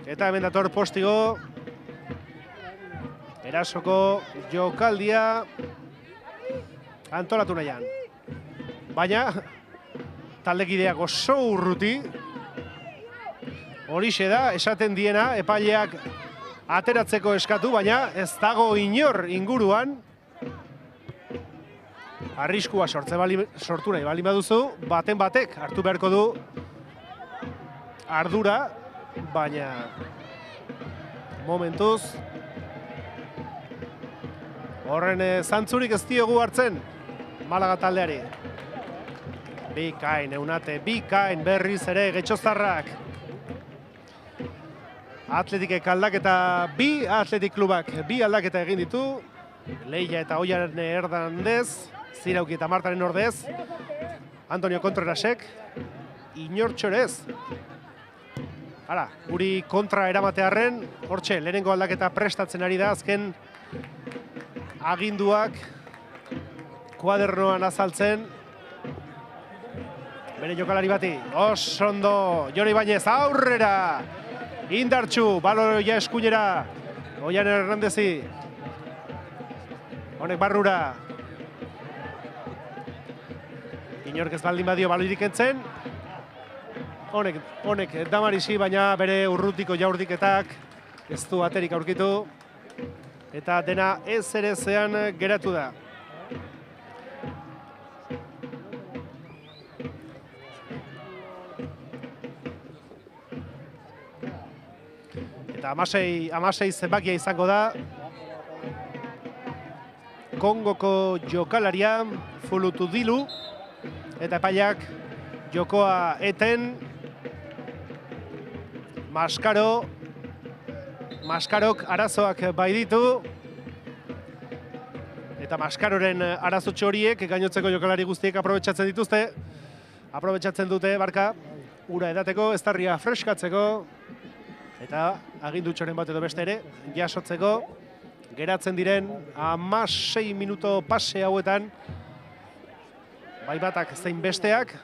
Eta hemen dator Postigo. Erasoko jokaldia antolatu nahian. Baina taldekideak oso urruti, horixe da, esaten diena, epaileak ateratzeko eskatu, baina ez dago inor inguruan. Arriskua sortu nahi baldin baduzu, baten batek hartu beharko du ardura, baina momentuz horren zantzurik ez diogu hartzen Malaga taldeari. Bikain, Eunate, bikain berriz ere Getxoztarrak. Atletikek aldaketa Atletik klubak bi aldaketa egin ditu. Leia eta Oian Hernandez, Zirauki eta Martaren ordez. Antonio Contrerasek, inortxorez. Hala, guri kontra eramatearren, hortxe, lehenengo aldaketa prestatzen ari da, azken aginduak kuadernoan azaltzen. Bere jokalari bati, osondo, Jon Ibañez aurrera, indartxu, baloia eskuinera, Oian Hernandezi, honek barrura, inork ez baldin badio baloirik entzen, honek Damarisi, baina bere urrutiko jaurdiketak ez du aterik aurkitu, eta dena ez ere zean geratu da. Eta amasei zenbakia izango da. Kongoko jokalaria Fulutudilu eta epaiak jokoa eten. Maskarok arazoak bai ditu. Eta Maskaroren arazotxo horiek gainotzeko jokalari guztiek aprobetxatzen dituzte. Aprobetxatzen dute barka ura edateko, eztarria freskatzeko. Eta agindutxoren bat edo beste ere, jasotzeko, geratzen diren 16 minuto pase hauetan, bai batak zein besteak,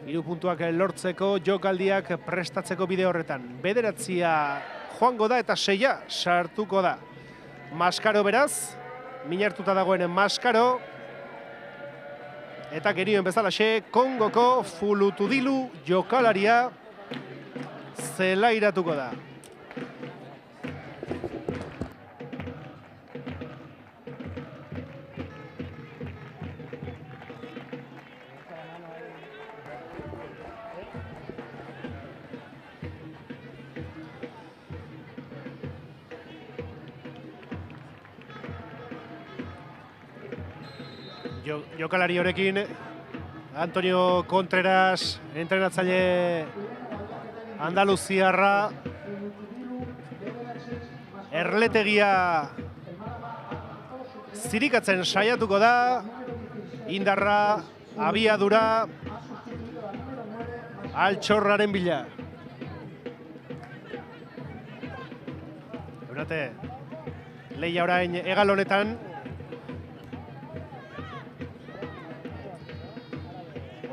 3 puntuak lortzeko jokaldiak prestatzeko bide horretan. 9 joango da eta 6 sartuko da. Maskaro beraz, minartuta dagoen Maskaro, eta genioen bezalaxe, Kongoko Fulutudilu jokalaria zelairatuko da. Jokalari horekin, Antonio Contreras, entrenatzaile Andaluziarra, erletegia zirikatzen saiatuko da, indarra, abiadura, altxorraren bila. Eurate, Leia orain egal honetan,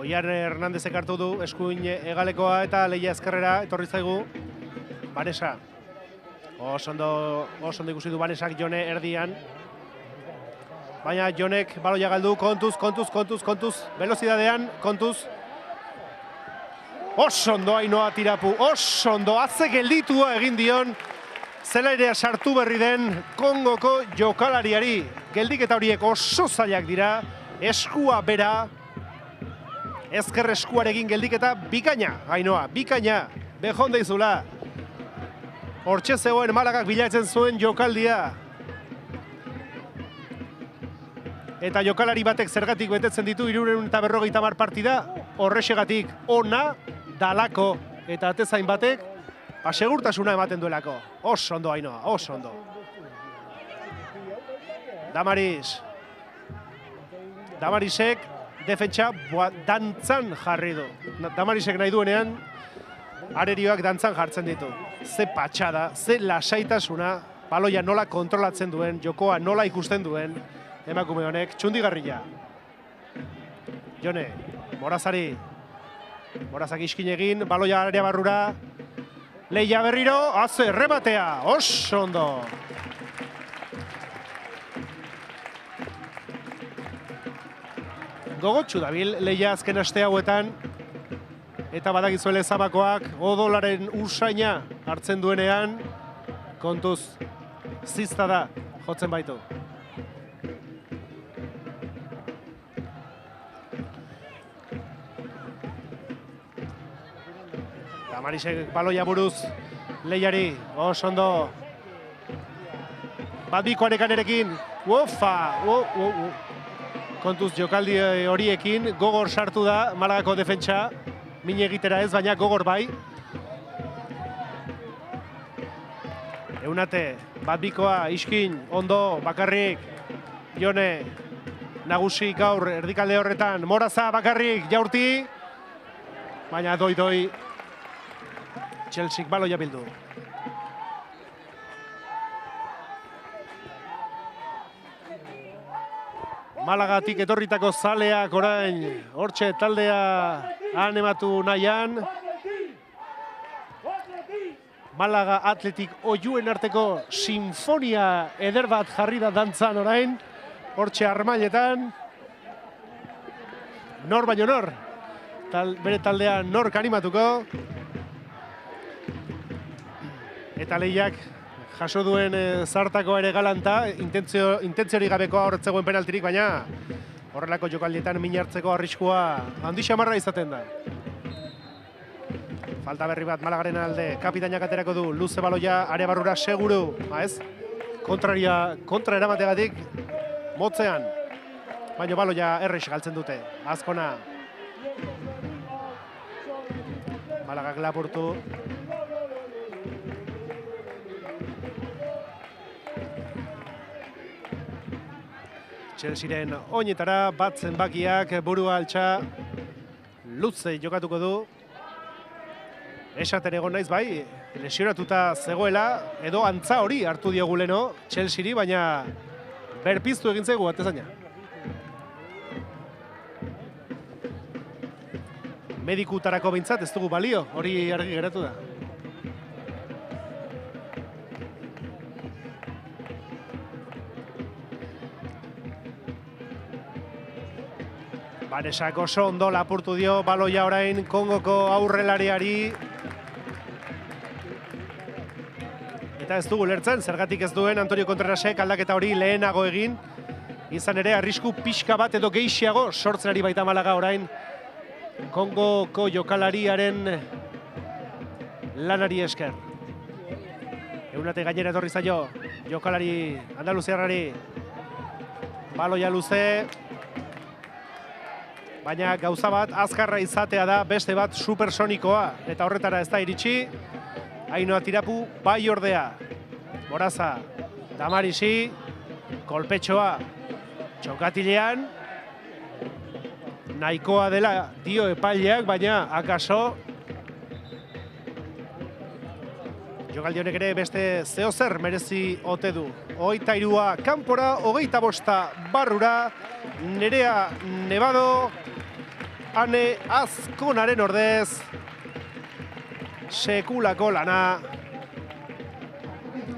Oian Hernandezek hartu du eskuin egalekoa eta Leia ezkerrera etorri zaigu Vanessa. Oso ondo ikusi du Vanessak Jone erdian. Baina Jonek baloia galdu, kontuz, velozidadean, kontuz. Oso ondo Ainoa Tirapu, oso ondo, atze gelditua egin dion, zelairea sartu berri den Kongoko jokalariari. Geldiketa horiek oso zailak dira, eskua bera, ezker eskuarekin geldiketa bikaina, Ainoa, bikaina, bejon deizula. Hortxe zegoen Malagak bilatzen zuen jokaldia. Eta jokalari batek zergatik betetzen ditu 350 partida, horrexegatik ona dalako. Eta atezain batek, segurtasuna ematen duelako. Oso ondo, Ainoa, oso ondo. Damarisek defentsa dantzan jarri du. Damarisek nahi duenean, arerioak dantzan jartzen ditu. Ze patxada, ze lasaitasuna, baloia nola kontrolatzen duen, jokoa nola ikusten duen, emakume honek, txundigarria. Jone, Morazak iskin egin, baloia area barrura, Leia berriro, aze, rematea, oso ondo. Gogotxu dabil, Leia azken aste hauetan, eta badakizuele Zabakoak odolaren usaina hartzen duenean, kontuz, zizta da, jotzen baitu. Damarisek baloia buruz, Leiari, oso ondo. Badbikoarekan erekin, uofa, kontuz jokaldi horiekin, gogor sartu da Malagako defentsa, min egitera ez, baina gogor bai. Eunate, bat bikoa, iskin, ondo, bakarrik, Jone, nagusi gaur erdikalde horretan, Moraza bakarrik, Jaurti, baina doi, Chelsea baloia bildu. Malagatik etorritako zaleak orain, hortxe taldea animatu nahian. Malaga Atletik oiuen arteko sinfonia eder bat jarri da dantzan orain, hortxe armailetan. Nor baino nor, bere taldea nork animatuko. Eta lehiak jaso duen zartako ere galanta, intentziorik gabekoa horretzegoen penaltirik, baina horrelako jokaldietan min hartzeko arriskua handi xamarra izaten da. Falta berri bat Malagaren alde, kapitainak aterako du, luze baloia, area barrura seguru, ez? Kontra eramategatik, motzean, baina baloia errex galtzen dute, Azkona. Malagak lapurtu. Chelsearen oinetara, bat zenbakiak, burua altxa, luze jokatuko du. Esaten egon naiz bai, lesionatuta zegoela, edo antza hori hartu diogu leno Chelseari, baina berpiztu egin zaigu atezaina. Medikutarako behintzat ez dugu balio, hori argi geratu da. Banesak oso ondo lapurtu dio baloia orain Kongoko aurrelariari. Eta ez dugu lertzen, zergatik ez duen Antonio Contrerasek aldaketa hori lehenago egin. Izan ere, arrisku pixka bat edo gehiago sortzenari baita Malaga orain Kongoko jokalariaren lanari esker. Eunate gainera etorri zaio jokalari andaluziarrari. Baloia luze. Baina gauza bat azkarra izatea da, beste bat supersonikoa. Eta horretara ez da iritsi. Ainhoa Tirapu bai ordea. Moraza, Damarisi, kolpetxoa txokatilean. Nahikoa dela dio epaileak, baina akaso jokaldi honek ere beste zeozer merezi ote du. 23 kanpora, 25 barrura, Nerea Nevado, Ane Azkonaren ordez, sekulako lana.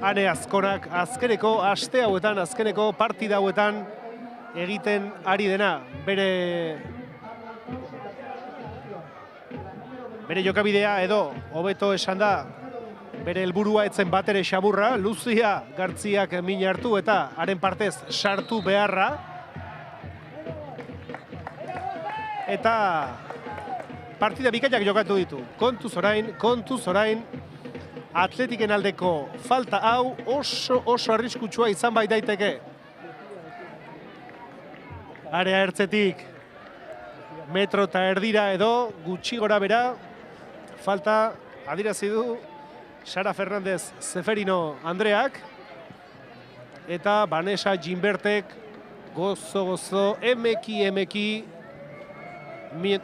Ane Azkonak azkeneko aste hauetan, azkeneko partida hauetan egiten ari dena. Bere jokabidea edo, hobeto esan da, bere helburua etzen batere xaburra, Lucia Gartziak min hartu eta haren partez sartu beharra. Eta partida bikainak jokatu ditu. Kontuz orain, Atletiken aldeko falta hau oso arriskutsua izan bai daiteke. Area ertzetik metro eta erdira edo gutxi gora bera falta adirazi du Sara Fernandez Zeferino Andreak eta Vanessa Gimbertek gozo emeki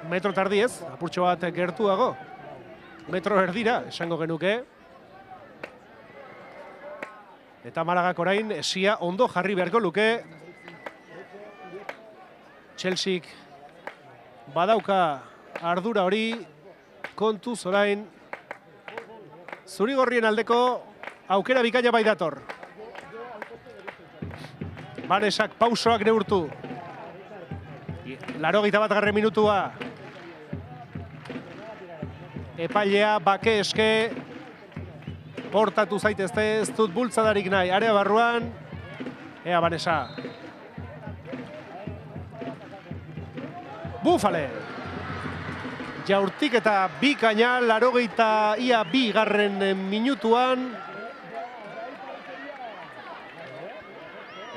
metro tardiez, apurtxo bat gertuago, metro erdira, esango genuke. Eta Malagak orain esia ondo jarri beharko luke. Chelseak badauka ardura hori, kontuz orain zurigorrien aldeko aukera bikaina bai dator. Banesak pausoak neurtu. 81. minutua. Epailea bake eske. Portatu zaitezte, ez dut bultzadarik nahi. Area barruan. Ea Banesa. Bufale. Jaurtik eta bikaina, 82. minutuan.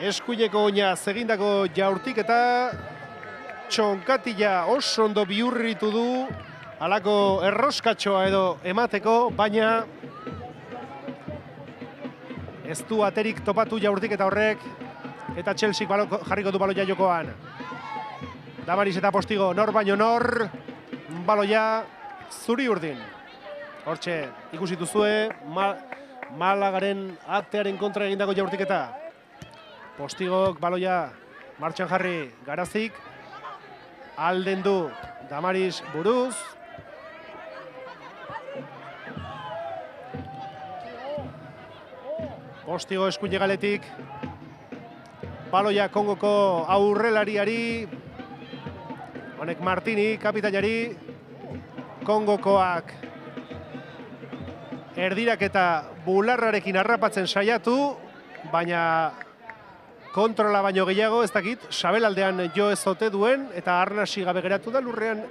Eskuineko oina zegindako Jaurtik eta txonkatila oso ondo bihurritu du halako erroskatxoa edo emateko, baina Ez du aterik topatu jaurtik eta horrek, eta Chelsea jarriko du baloia jokoan. Damaris eta Postigo, nor baino nor, baloia zuri urdin. Hortxe, ikusi duzue, Malagaren atearen kontra egindako jaurtiketa. Postigok baloia martxan jarri, Garazik, alden du Damaris buruz. Postigo eskuin galetik, baloia Kongoko aurrelariari, honek Martini, kapitainari, Kongokoak erdirak eta bularrarekin harrapatzen saiatu, baina kontrola baino gehiago, ez dakit, sabelaldean jo ez ote duen, eta arnasi gabe geratu da lurrean,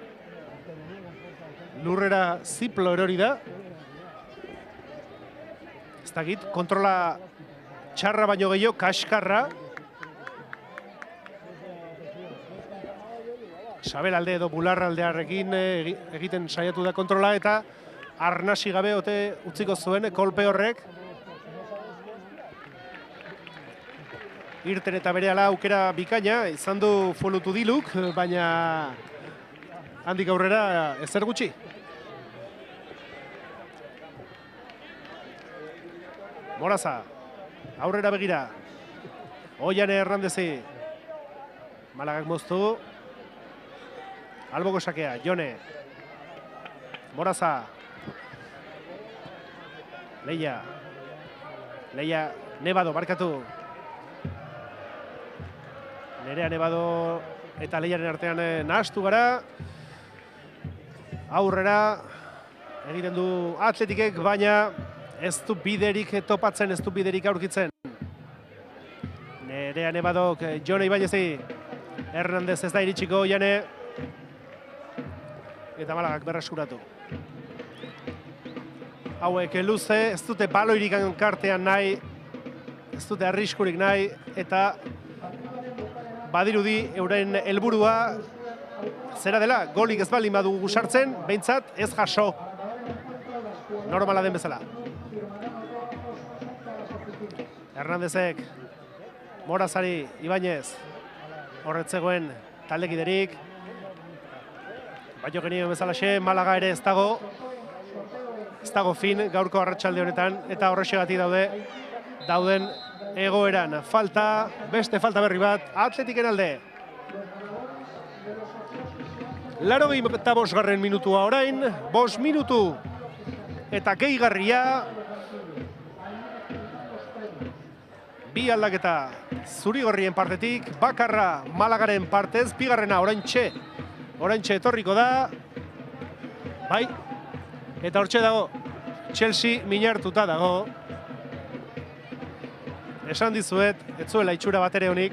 lurrera ziplo erori da. Ez dakit, kontrola txarra baino gehiago, kaskarra. Sabelalde edo bularraldearekin egiten saiatu da kontrola, eta arnasi gabe ote utziko zuen kolpe horrek. Irten eta berehala aukera bikaina, izan du folutu diluk, baina handik aurrera ezer gutxi. Moraza, aurrera begira. Oiane Hernandezi. Malagak moztu. Alboko sakea, Jone. Moraza. Leia. Leia, Nebado, barkatu. Nerea Nebado eta Leiaren artean nahastu gara. Aurrera egiten du Atletikek, baina ez du biderik topatzen, ez du biderik aurkitzen. Nerea Nebadok, Jone Ibañezi. Hernandez ez da iritsiko, Jane. Eta Malagak berreskuratu. Hauek luze, ez dute baloirik kartean nahi, ez dute arriskurik nahi, eta badirudi euren helburua zera dela, golik ez baldin badugu sartzen, behintzat ez jaso. Normala den bezala. Hernandezek, Morazari, Ibañez, horretzegoen taldekiderik. Baino genio bezalaxe, Malaga ere ez dago fin gaurko arratsalde honetan, eta horrexegatik dauden egoeran. Falta, beste falta berri bat, Atletiken alde. 85. minutua orain, 5 minutu eta gehigarria. Bi aldaketa zurigorrien partetik, bakarra Malagaren partez, bigarrena oraintxe etorriko da. Bai, eta hortxe dago, Chelsea minartuta dago. Esan dizuet, ez zuela itxura bat ere honik.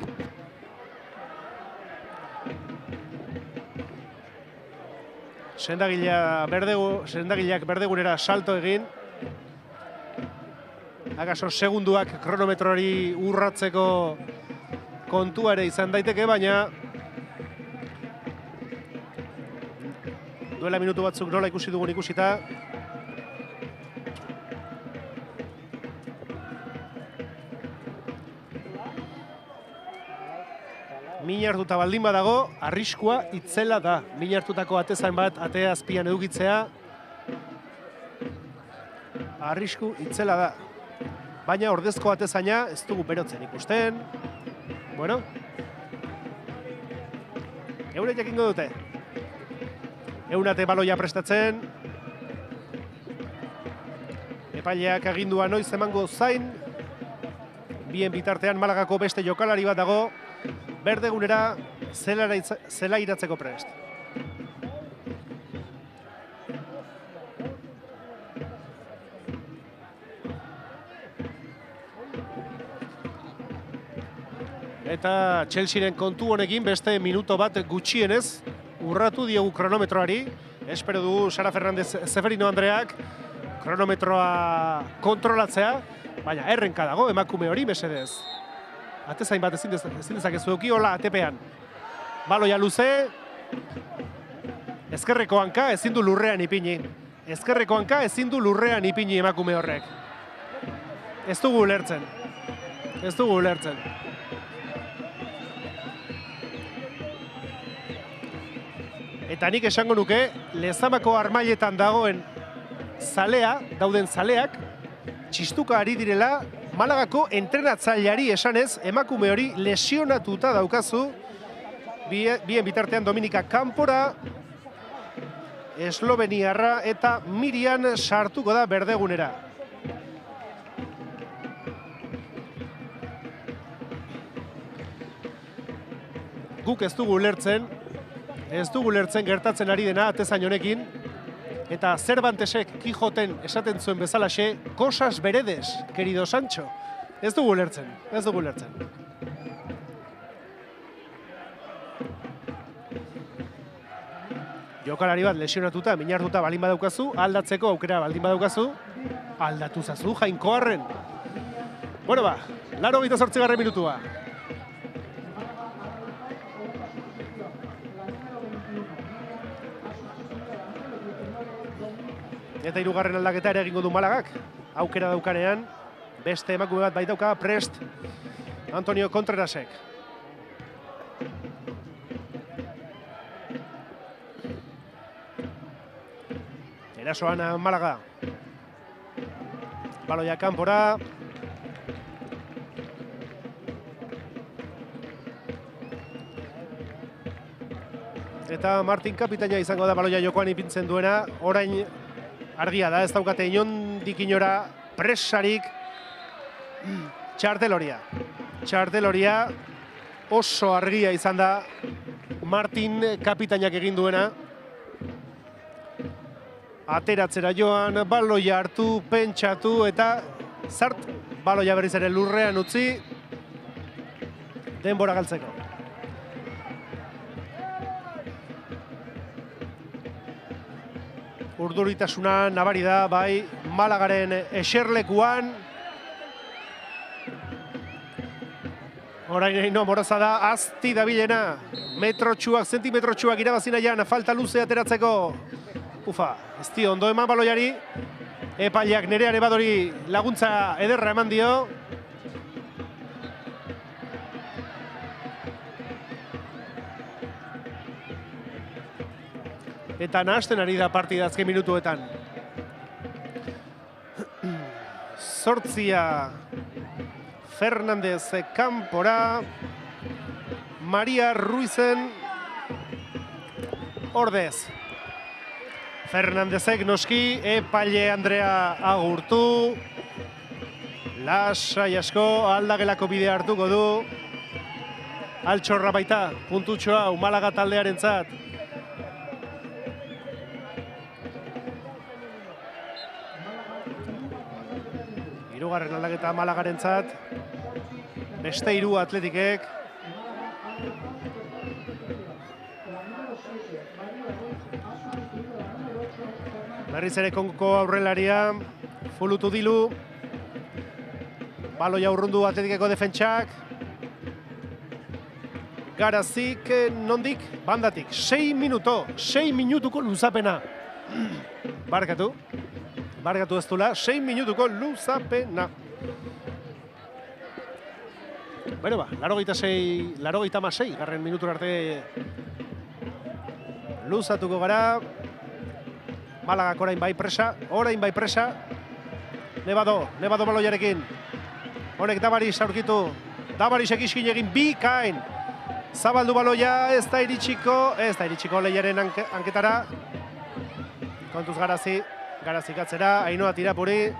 Sendagileak berdegunera salto egin. Akaso segunduak kronometroari urratzeko kontua ere izan daiteke, baina duela minutu batzuk nola ikusi dugun ikusita. Min hartuta baldin badago, arriskua itzela da. Min hartutako atezain bat atea azpian edukitzea. Arrisku itzela da. Baina ordezko atezaina ez dugu berotzen ikusten. Bueno. Eurek jakingo dute. Eunate baloia prestatzen. Epaileak agindua noiz emango zain. Bien bitartean Malagako beste jokalari bat dago. Berdegunera zelairatzeko prest. Eta Chelsearen kontu honekin beste minuto bat gutxienez urratu diogu kronometroari. Espero dugu Sara Fernandez Zeferino Andreak kronometroa kontrolatzea, baina errenka dago emakume hori mesedez. Atezain bat ezin dezakezu eduki, hola atepean. Baloia luze, ezkerreko hanka ezin du lurrean ipini. Ezkerreko hanka ezin du lurrean ipini emakume horrek. Ez dugu ulertzen. Ez dugu ulertzen. Eta nik esango nuke, Lezamako Armailetan dauden zaleak, txistuka ari direla, Malagako entrenatzaileari esanez, emakume hori lesionatuta daukazu, bien bitartean Dominika kanpora, Esloveniarra eta Mirian sartuko da berdegunera. Guk ez dugu ulertzen gertatzen ari dena atezain honekin, eta Cervantesek Kijoten esaten zuen bezalaxe, cosas veredes, querido Sancho. Ez dugu ulertzen. Jokalari bat lesionatuta, minartuta baldin badaukazu, aldatzeko aukera baldin badaukazu, aldatu zazu Jainkoarren. Bueno ba, 88. minutua. Eta 3. aldaketa ere egingo du Malagak. Aukera daukanean, beste emakume bat baitauka prest Antonio Contrerasek. Erasoan Malaga. Baloia kanpora. Eta Martin kapitaina izango da baloia jokoan ipintzen duena. Orain argia da, ez daukate inondik inora presarik. Txarteloria oso argia izan da Martin kapitainak egin duena. Ateratzera joan, baloia hartu, pentsatu eta zart, baloia berriz ere lurrean utzi, denbora galtzeko. Urduritasuna nabari da, bai, Malagaren eserlekuan. Orain Eino Moraza da, azti dabilena, zentimetrotxuak irabazi nahian, falta luze ateratzeko. Ufa, ez dio ondo eman baloiari, epaileak Nerea Badori laguntza ederra eman dio. Eta nahasten ari da partida azken minutuetan. Zortzia Fernandez kanpora, Maria Ruizen ordez. Fernandezek noski, epaile Andrea agurtu. Lasai asko, aldagelako bidea hartuko du. Altxorra baita, puntutxoa, Malaga taldearentzat. Hirugarren aldaketa Malagarentzat. Beste 3 atletikek. Berriz ere Kongoko aurrelaria, Fulutu Dilu. Baloia urrundu atletikeko defentsak. Garazik, nondik? Bandatik. 6 minutuko luzapena. Barkatu ez dula, 6 minutuko luzapena. Bueno ba, 86 garren minutur arte luzatuko gara. Malagak orain bai presa. Nebado baloiarekin. Honek Dabaris aurkitu. Dabarisek iskin egin bikain. Zabaldu baloia, ez da iritsiko lehiaren anketara. Kontuz Garazik atzera, Ainhoa Tirapuri.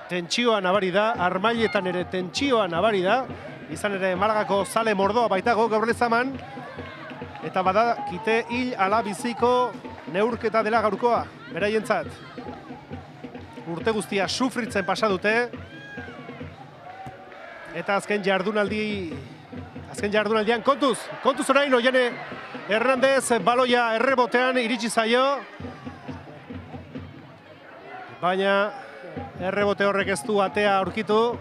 Tentsioa nabari da, Armailetan ere tentsioa nabari da. Izan ere Malagako zale mordoa baitago gaur Lezaman. Eta badakite hil ala biziko neurketa dela gaurkoa, beraientzat. Urte guztia sufritzen pasa dute. Eta azken jardunaldian kontuz orain Oiane Hernandez baloia errebotean iritsi zaio. Baina errebote horrek ez du atea aurkitu.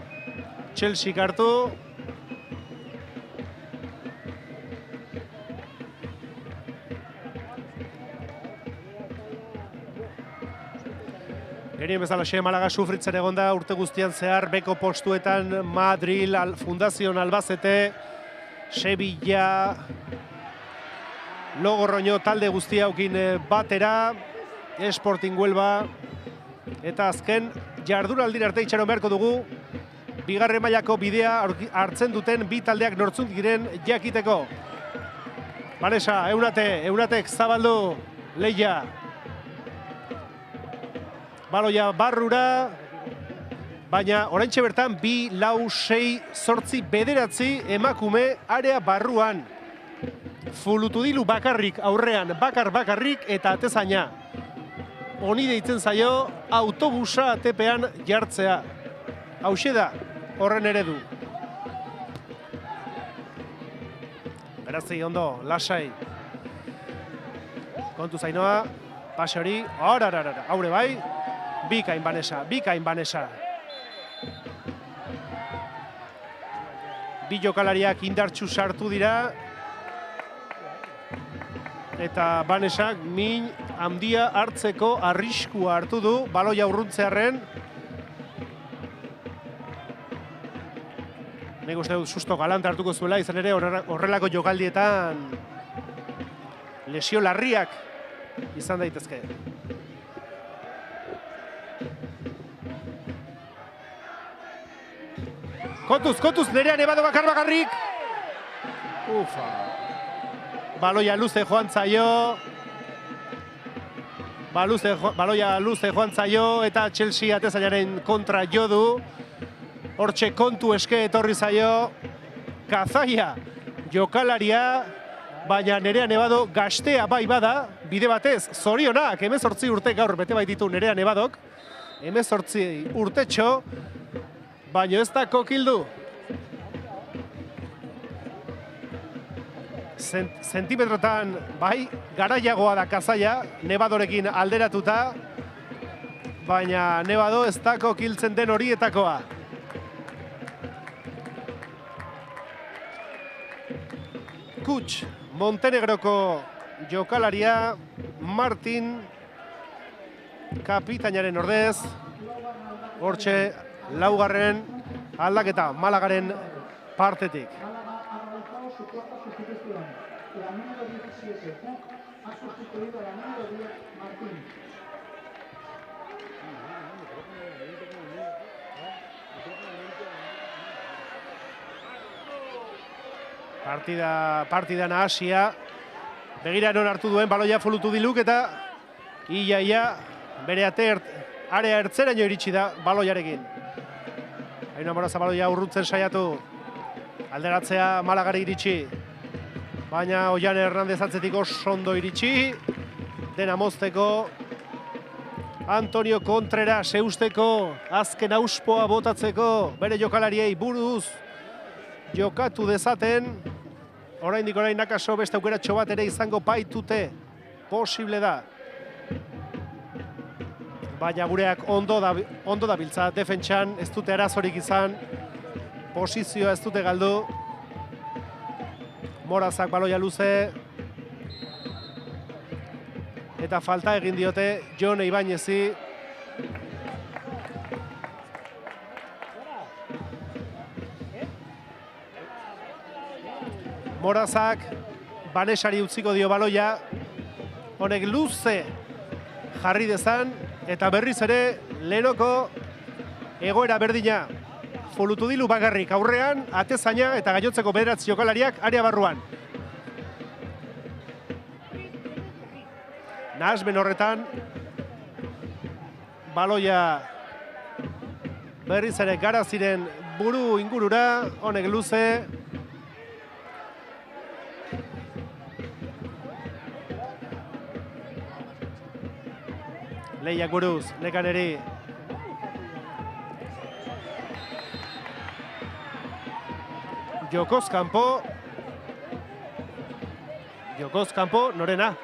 Chelsea hartu. Genien bezala Malaga sufritzen egonda urte guztian zehar, beko postuetan Madrid, Fundazion Albacete, Sevilla, Logorroño talde guztia haukin batera, Sporting Huelva, eta azken jardunaldira arte itxaron beharko dugu, bigarren mailako bidea hartzen duten bi taldeak nortzut giren jakiteko. Vanessa, Eunatek zabaldu Leia. Baloia barrura, baina oraintxe bertan 2, 4, 6, 8, 9 emakume area barruan. Fulutudilu bakarrik aurrean, bakarrik eta atezaina. Honi deitzen zaio autobusa atepean jartzea. Hauxe da, horren eredu. Berazzi, ondo, lasai. Kontu zainoa, pase hori, haure bai. Bikain Vanessa. Bi jokalariak indartsu sartu dira. Eta Vanessak min handia hartzeko arriskua hartu du, baloia urruntzearren. Nik uste dut susto galanta hartuko zuela, izan ere horrelako jokaldietan lesio larriak izan daitezke. Kontuz, Nerea Nevado bakarrik. Ufa. Baloia luze joan zaio. Baloia luze joan zaio eta Chelsea atezainaren kontra jo du. Hortxe kontu eske etorri zaio. Kazaia jokalaria, baina Nerea Nevado gaztea bai bada, bide batez, zorionak, 18 urte gaur bete baititu Nerea Nevadok. 18 urtetxo, baina ez da kokildu. Zentimetrotan, bai, garaiagoa da Kazaia, Nevadorekin alderatuta, baina Nevado ez da kokiltzen den horietakoa. Kuts, Montenegroko jokalaria, Martin, kapitainaren ordez, hortxe, laugarren aldaketa Malagaren partetik. Partida nahasia. Begira non hartu duen baloia Fulutudiluk eta ia bere area ertzeraino iritsi da baloiarekin. Aina Moraza baloia urrutzen saiatu. Alderatzea Malagari iritsi. Baina Oiane Hernandez atzetik oso ondo iritsi. Dena mozteko. Antonio Contreras eusteko. Azken auspoa botatzeko. Bere jokalariei buruz jokatu dezaten. Oraindik akaso beste aukeratxo bat ere izango baitute. Posible da. Baina gureak ondo da biltza. Defentsan ez dute arazorik izan. Posizioa ez dute galdu. Morazak baloia luze. Eta falta egin diote Jon Ibañezi. Morazak Vanessari utziko dio baloia. Honek luze jarri dezan. Eta berriz ere lehenoko egoera berdina. Fulutudilu bakarrik aurrean, atezaina eta gainotzeko bederatzi jokalariak area barruan. Nahasmen horretan, baloia berriz ere Garaziren buru ingurura, honek luze. Leiak buruz, Nekaneri. Jokoz kanpo, norena.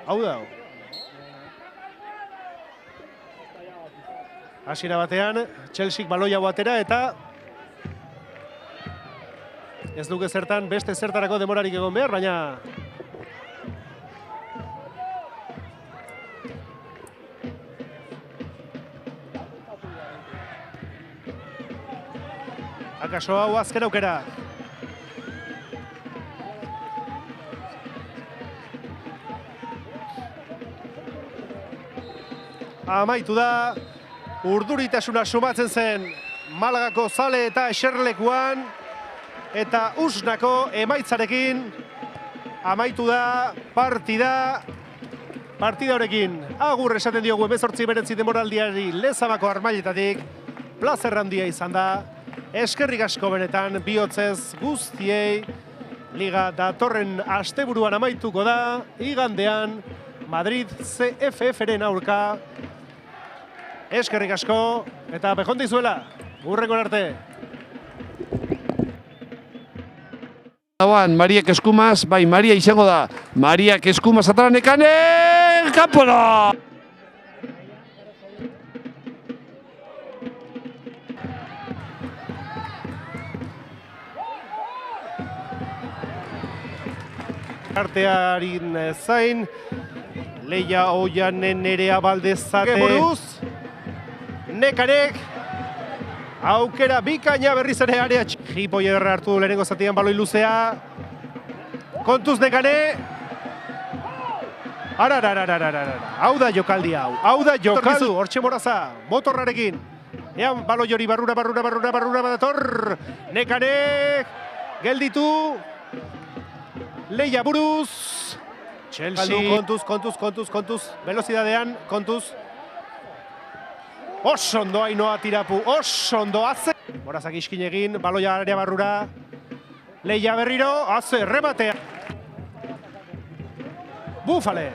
Hau da. Hasiera batean, Chelsea baloia batera eta ez duke zertan beste zertarako demorarik egon behar, baina Akaso hau azken aukera. Amaitu da, urduritasuna sumatzen zen Malagako zale eta eserlekuan, eta Usnako emaitzarekin amaitu da partida horrekin. Agur esaten diogu 18-19 denboraldiari Lezamako Armailetatik, plazer handia izan da, eskerrik asko benetan bihotzez guztiei, liga datorren asteburuan amaituko da, igandean Madrid CFF-ren aurka. Eskerrik asko, eta behon dizuela, gurrengon arte. Mariak Eskumaz, bai, Maria izango da. Mariak Eskumaz ataran ekane, kanpora! Artearin zain, Leia Oianen Nerea Baldezake buruz, Nekarek, aukera bikaina berriz ere area Jipoi ederra hartu lehenengo zatian baloi luzea, kontuz Nekane, hau da jokaldi hau da jokaldi, hortxe moraza, motorrarekin, ean baloi hori barrura badator, Nekarek, gelditu, Leia buruz, Chelsea, kontuz, velozidadean, kontuz. Oso ondo Ainoa Tirapu, oso ondo haze. Morazak iskin egin, baloia area barrura. Leia berriro, haze, rematea. Bufale.